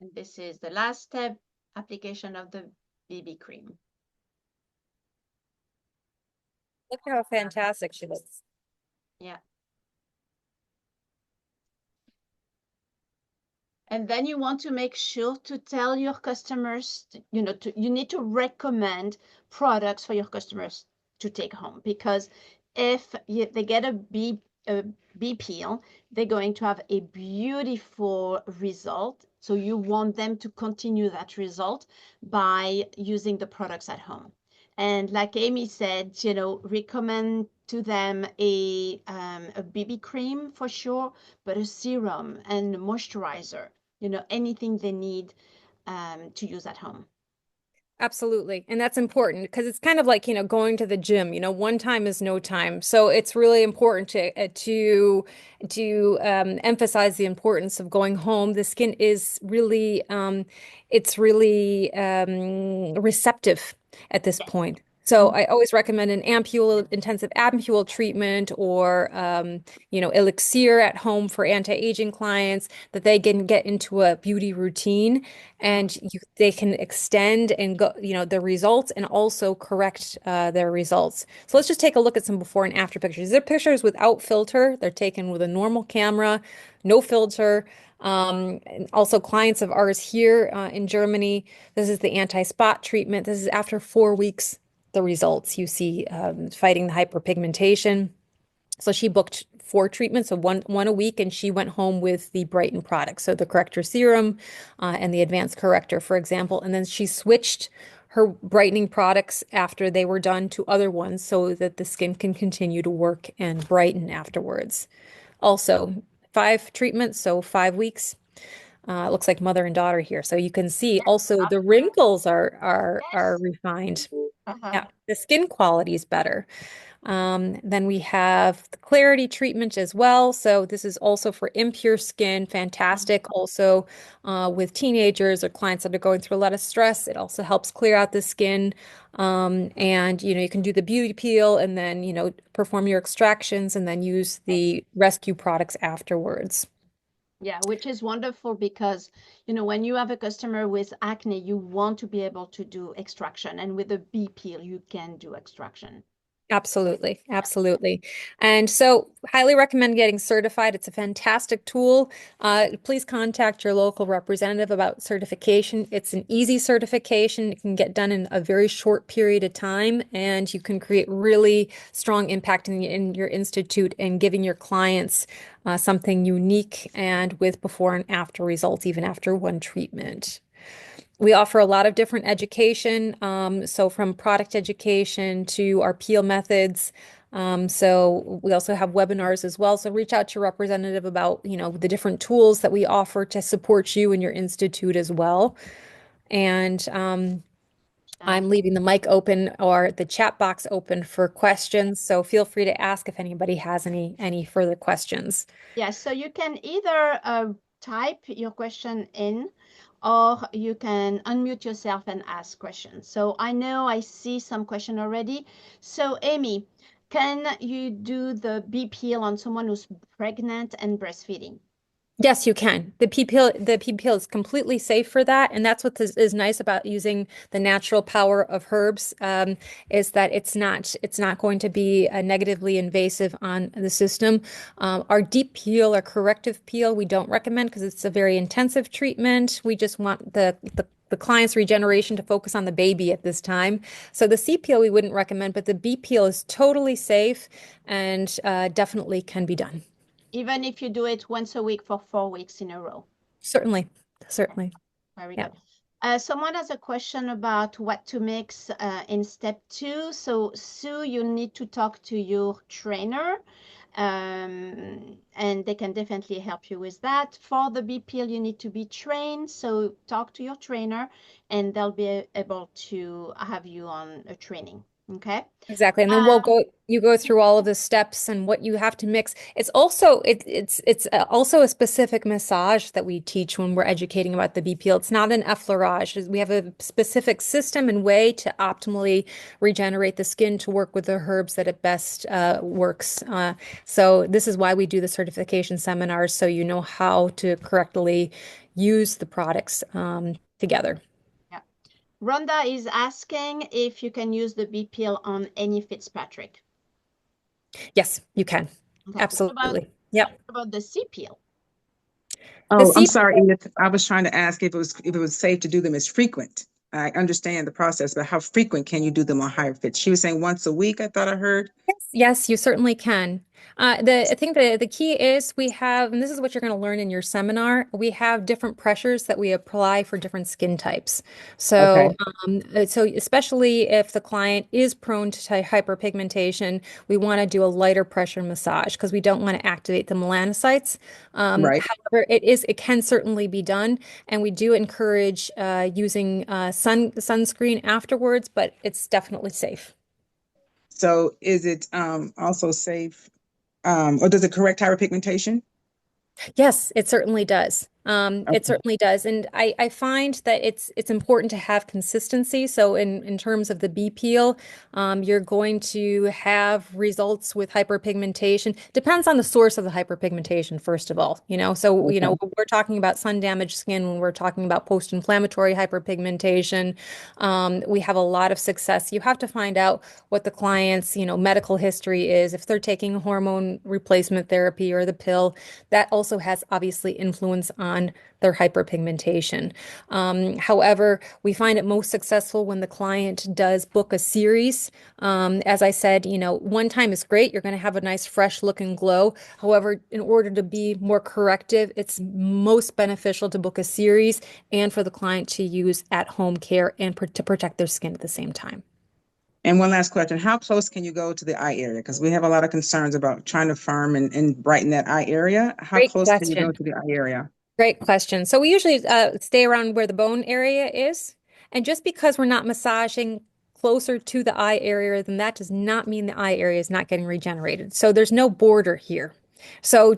Speaker 2: And this is the last step, application of the BB cream.
Speaker 1: Look how fantastic she looks.
Speaker 2: Yeah. And then you want to make sure to tell your customers, you need to recommend products for your customers to take home, because if they get a bee peel, they're going to have a beautiful result. So you want them to continue that result by using the products at home. And like Amy said, recommend to them a BB cream for sure, but a serum and a moisturizer, anything they need to use at home.
Speaker 1: Absolutely. And that's important because it's kind of like, going to the gym, one time is no time. So it's really important to emphasize the importance of going home. The skin is really it's really receptive at this
Speaker 2: Yes.
Speaker 1: point. So
Speaker 2: Mhm.
Speaker 1: I always recommend an ampule, intensive ampule treatment or elixir at home for anti-aging clients that they can get into a beauty routine and they can extend and go, the results and also correct their results. So let's just take a look at some before and after pictures. They're pictures without filter. They're taken with a normal camera, no filter. And also clients of ours here in Germany, this is the anti-spot treatment. This is after 4 weeks, the results you see fighting the hyperpigmentation. So she booked 4 treatments, so one a week, and she went home with the Brighten product, so the corrector serum and the advanced corrector, for example. And then she switched her brightening products after they were done to other ones so that the skin can continue to work and brighten afterwards. Also, 5 treatments, so 5 weeks. It looks like mother and daughter here. So you can see also the wrinkles are
Speaker 2: Yes.
Speaker 1: refined.
Speaker 2: Uh-huh.
Speaker 1: Yeah, the skin quality is better. Then we have the clarity treatment as well. So this is also for impure skin, fantastic. Also with teenagers or clients that are going through a lot of stress, it also helps clear out the skin. And you can do the beauty peel and then perform your extractions and then use
Speaker 2: Yes.
Speaker 1: the rescue products afterwards.
Speaker 2: Yeah, which is wonderful because, when you have a customer with acne, you want to be able to do extraction. And with a bee peel, you can do extraction.
Speaker 1: Absolutely, absolutely. And so, highly recommend getting certified. It's a fantastic tool. Please contact your local representative about certification. It's an easy certification. It can get done in a very short period of time, and you can create really strong impact in your institute and giving your clients something unique and with before and after results, even after one treatment. We offer a lot of different education, so from product education to our peel methods. So we also have webinars as well. So reach out to your representative about, the different tools that we offer to support you and your institute as well. And I'm
Speaker 2: And
Speaker 1: leaving the mic open or the chat box open for questions. So feel free to ask if anybody has any further questions.
Speaker 2: yes, so you can either type your question in or you can unmute yourself and ask questions. So I know I see some question already. So Amy, can you do the BPL on someone who's pregnant and breastfeeding?
Speaker 1: Yes, you can. The PPL is completely safe for that, and that's what is nice about using the natural power of herbs, is that it's not going to be negatively invasive on the system. Our deep peel or corrective peel we don't recommend because it's a very intensive treatment. We just want the client's regeneration to focus on the baby at this time. So the C peel we wouldn't recommend, but the B peel is totally safe and definitely can be done.
Speaker 2: Even if you do it once a week for 4 weeks in a row.
Speaker 1: Certainly, certainly.
Speaker 2: Very
Speaker 1: Yeah.
Speaker 2: good. Someone has a question about what to mix in step 2. So, Sue, you need to talk to your trainer, and they can definitely help you with that. For the BPL, you need to be trained. So, talk to your trainer, and they'll be able to have you on a training. Okay.
Speaker 1: Exactly. And then you go through all of the steps and what you have to mix. It's also a specific massage that we teach when we're educating about the BPL. It's not an effleurage. We have a specific system and way to optimally regenerate the skin to work with the herbs that it best works. So this is why we do the certification seminars, so you know how to correctly use the products together.
Speaker 2: Yeah. Rhonda is asking if you can use the BPL on any Fitzpatrick.
Speaker 1: Yes, you can.
Speaker 2: Okay.
Speaker 1: Absolutely.
Speaker 2: What
Speaker 1: Yep.
Speaker 2: about the C peel?
Speaker 1: The
Speaker 4: Oh, I'm
Speaker 1: C
Speaker 4: sorry, Edith. I was trying to ask if it was safe to do them as frequent. I understand the process, but how frequent can you do them on higher fits? She was saying once a week, I thought I heard.
Speaker 1: Yes, you certainly can. I think the key is we have, and this is what you're going to learn in your seminar, we have different pressures that we apply for different skin types. So,
Speaker 4: Okay,
Speaker 1: so especially if the client is prone to hyperpigmentation, we want to do a lighter pressure massage because we don't want to activate the melanocytes.
Speaker 4: right.
Speaker 1: However, it can certainly be done, and we do encourage using sunscreen afterwards, but it's definitely safe.
Speaker 4: So is it also safe, or does it correct hyperpigmentation?
Speaker 1: Yes, it certainly does. It
Speaker 4: Okay,
Speaker 1: certainly does. And I find that it's important to have consistency. So in terms of the B peel, you're going to have results with hyperpigmentation. Depends on the source of the hyperpigmentation, first of all. So
Speaker 4: okay.
Speaker 1: when we're talking about sun-damaged skin, when we're talking about post-inflammatory hyperpigmentation, we have a lot of success. You have to find out what the client's, medical history is. If they're taking hormone replacement therapy or the pill, that also has obviously influence on their hyperpigmentation. However, we find it most successful when the client does book a series. As I said, one time is great. You're going to have a nice, fresh look and glow. However, in order to be more corrective, it's most beneficial to book a series and for the client to use at-home care and to protect their skin at the same time.
Speaker 4: And one last question. How close can you go to the eye area? Because we have a lot of concerns about trying to firm and brighten that eye area. How
Speaker 1: Great
Speaker 4: close can you go
Speaker 1: question.
Speaker 4: to the eye area?
Speaker 1: Great question. So we usually stay around where the bone area is. And just because we're not massaging closer to the eye area, then that does not mean the eye area is not getting regenerated. So there's no border here. So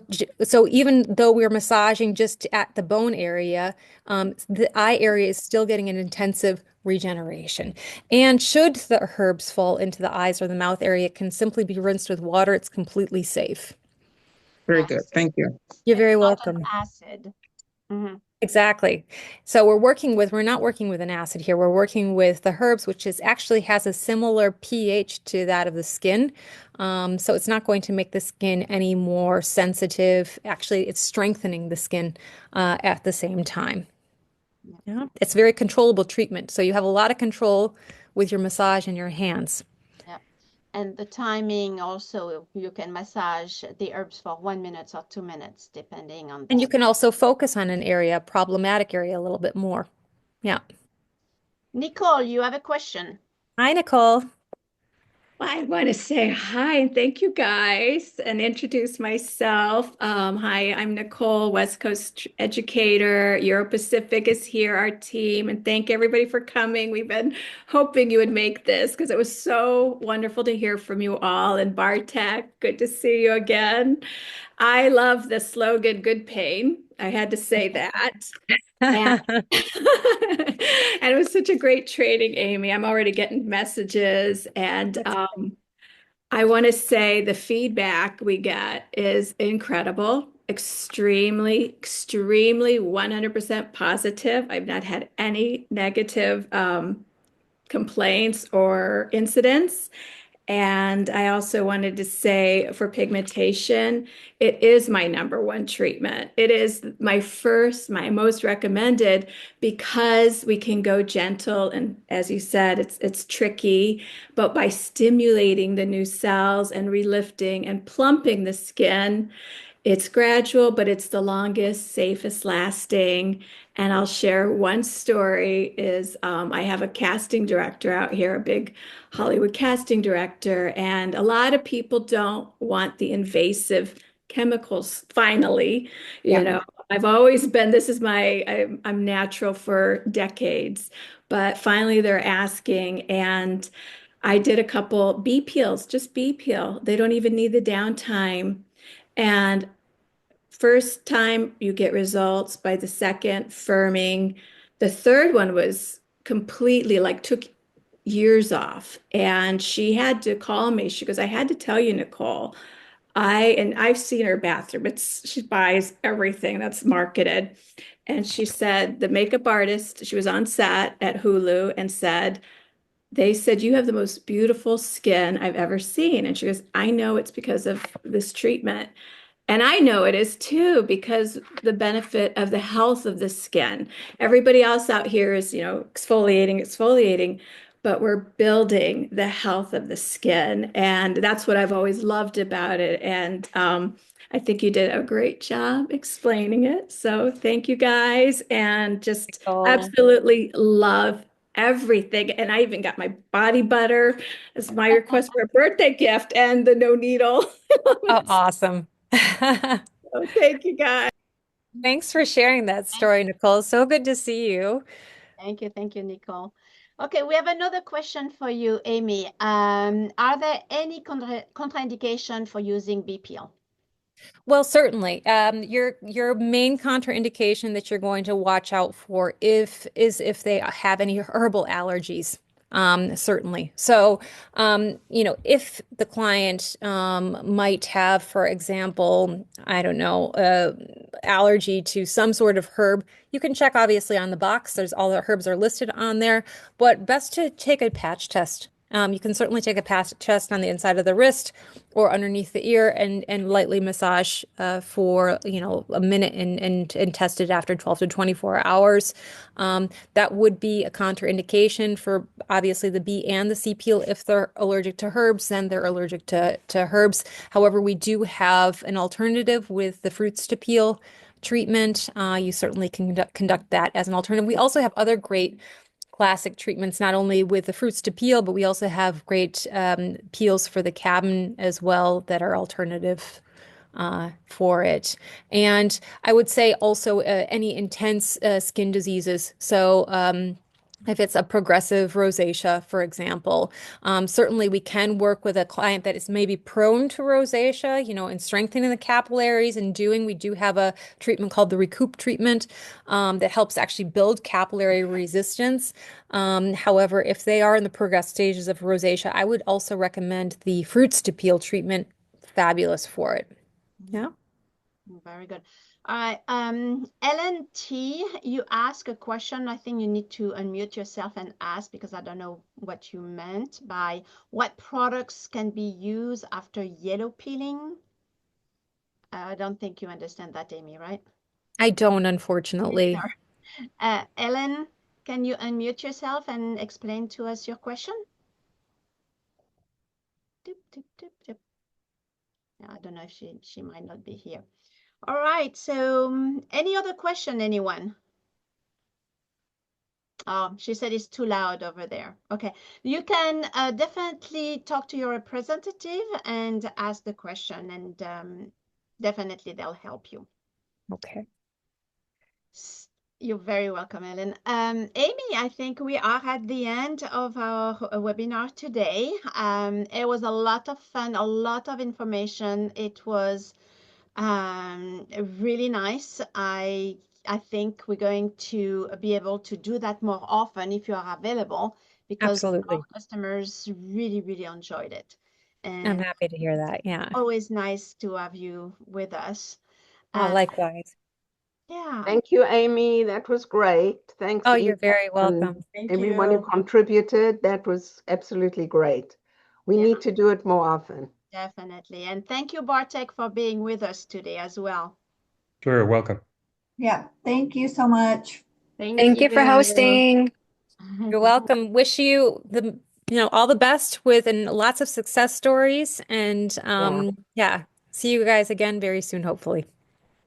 Speaker 1: even though we're massaging just at the bone area, the eye area is still getting an intensive regeneration. And should the herbs fall into the eyes or the mouth area, it can simply be rinsed with water. It's completely safe.
Speaker 4: Very good.
Speaker 2: Yes.
Speaker 4: Thank you.
Speaker 1: You're
Speaker 2: It's
Speaker 1: very
Speaker 2: not an
Speaker 1: welcome.
Speaker 2: acid. Mhm.
Speaker 1: Exactly. So we're not working with an acid here. We're working with the herbs, which is actually has a similar pH to that of the skin. So it's not going to make the skin any more sensitive. Actually, it's strengthening the skin at the same time.
Speaker 2: Yeah.
Speaker 1: Yeah. It's very controllable treatment. So you have a lot of control with your massage in your hands.
Speaker 2: Yeah. And the timing also, you can massage the herbs for 1 minute or 2 minutes, depending on
Speaker 1: And you
Speaker 2: the.
Speaker 1: can also focus on an area, a problematic area, a little bit more. Yeah.
Speaker 2: Nicole, you have a question.
Speaker 1: Hi, Nicole.
Speaker 5: Well, I want to say hi and thank you guys and introduce myself. Hi, I'm Nicole, West Coast educator. Euro Pacific is here, our team, and thank everybody for coming. We've been hoping you would make this because it was so wonderful to hear from you all. And Bartek, good to see you again. I love the slogan, good pain. I had to say that. And and it was such a great training, Amy. I'm already getting messages, and I want to say the feedback we get is incredible, extremely 100% positive. I've not had any negative complaints or incidents. And I also wanted to say for pigmentation, it is my number one treatment. It is my most recommended because we can go gentle. And as you said, it's tricky, but by stimulating the new cells and relifting and plumping the skin, it's gradual, but it's the longest, safest lasting. And I'll share one story is I have a casting director out here, a big Hollywood casting director, and a lot of people don't want the invasive chemicals. Finally,
Speaker 1: Yeah.
Speaker 5: I've always been, this is I'm natural for decades, but finally they're asking, and I did a couple B peels, just B peel. They don't even need the downtime. And first time you get results, by the second, firming. The third one was completely like took years off. And she had to call me. She goes, I had to tell you, Nicole. I've seen her bathroom. She buys everything that's marketed. And she said the makeup artist, she was on set at Hulu and said, they said you have the most beautiful skin I've ever seen. And she goes, I know it's because of this treatment. And I know it is too, because the benefit of the health of the skin. Everybody else out here is, exfoliating. but we're building the health of the skin. And that's what I've always loved about it. And I think you did a great job explaining it. So thank you guys. And just
Speaker 1: Nicole.
Speaker 5: absolutely love everything. And I even got my body butter as my request for a birthday gift and the no needle.
Speaker 1: Oh, awesome.
Speaker 5: So thank you guys.
Speaker 1: Thanks for sharing that story, Nicole. So good to see you.
Speaker 2: Thank you, Nicole. Okay, we have another question for you, Amy. Are there any contraindication for using BPL?
Speaker 1: Well, certainly. Your main contraindication that you're going to watch out for if they have any herbal allergies. Certainly. So, if the client might have, for example, I don't know, allergy to some sort of herb, you can check obviously on the box. There's all the herbs are listed on there, but best to take a patch test. You can certainly take a patch test on the inside of the wrist or underneath the ear and lightly massage for a minute and test it after 12 to 24 hours. That would be a contraindication for obviously the B and the C peel. If they're allergic to herbs, then they're allergic to herbs. However, we do have an alternative with the fruits to peel treatment. You certainly can conduct that as an alternative. We also have other great classic treatments, not only with the fruits to peel, but we also have great peels for the cabin as well that are alternative for it. And I would say also any intense skin diseases. So, if it's a progressive rosacea, for example, certainly we can work with a client that is maybe prone to rosacea, in strengthening the capillaries and we do have a treatment called the Recoup treatment that helps actually build capillary resistance. However, if they are in the progressed stages of rosacea, I would also recommend the fruits to peel treatment. Fabulous for it. Yeah.
Speaker 2: Very good. All right. Ellen T, you ask a question. I think you need to unmute yourself and ask because I don't know what you meant by what products can be used after yellow peeling. I don't think you understand that, Amy, right?
Speaker 1: I don't, unfortunately.
Speaker 2: Ellen, can you unmute yourself and explain to us your question? Doop, doop, doop, doop. I don't know if she might not be here. All right. So any other question, anyone? Oh, she said it's too loud over there. Okay. You can definitely talk to your representative and ask the question, and definitely they'll help you.
Speaker 1: Okay.
Speaker 2: You're very welcome, Ellen. Amy, I think we are at the end of our webinar today. It was a lot of fun, a lot of information. It was really nice. I think we're going to be able to do that more often if you are available because our
Speaker 1: Absolutely.
Speaker 2: customers really, really enjoyed it.
Speaker 1: I'm
Speaker 2: And
Speaker 1: happy to hear that. Yeah.
Speaker 2: always nice to have you with us.
Speaker 1: Oh, likewise.
Speaker 2: Yeah.
Speaker 6: Thank you, Amy. That was great. Thanks,
Speaker 1: Oh,
Speaker 6: Eva,
Speaker 1: you're very
Speaker 6: and
Speaker 1: welcome.
Speaker 2: Thank
Speaker 6: everyone who
Speaker 2: you.
Speaker 6: contributed. That was absolutely great. We
Speaker 2: Yeah.
Speaker 6: need to do it more often.
Speaker 2: Definitely. And thank you, Bartek, for being with us today as well.
Speaker 3: Sure, welcome.
Speaker 7: Yeah, thank you so much.
Speaker 8: Thank you for hosting.
Speaker 1: You're welcome. Wish you all the best with and lots of success stories. And yeah, see you guys again very soon, hopefully.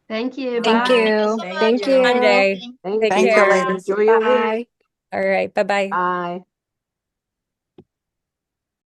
Speaker 8: Thank you.
Speaker 7: Thank
Speaker 8: Bye.
Speaker 2: Thank you so
Speaker 7: you.
Speaker 2: much.
Speaker 8: Thank
Speaker 2: Have a
Speaker 8: you.
Speaker 2: nice
Speaker 1: Monday.
Speaker 2: evening.
Speaker 6: Thank
Speaker 1: Take
Speaker 6: you.
Speaker 4: Thank you,
Speaker 1: care.
Speaker 4: ladies.
Speaker 6: Enjoy your week.
Speaker 8: Bye.
Speaker 1: All right. Bye-bye.
Speaker 6: Bye.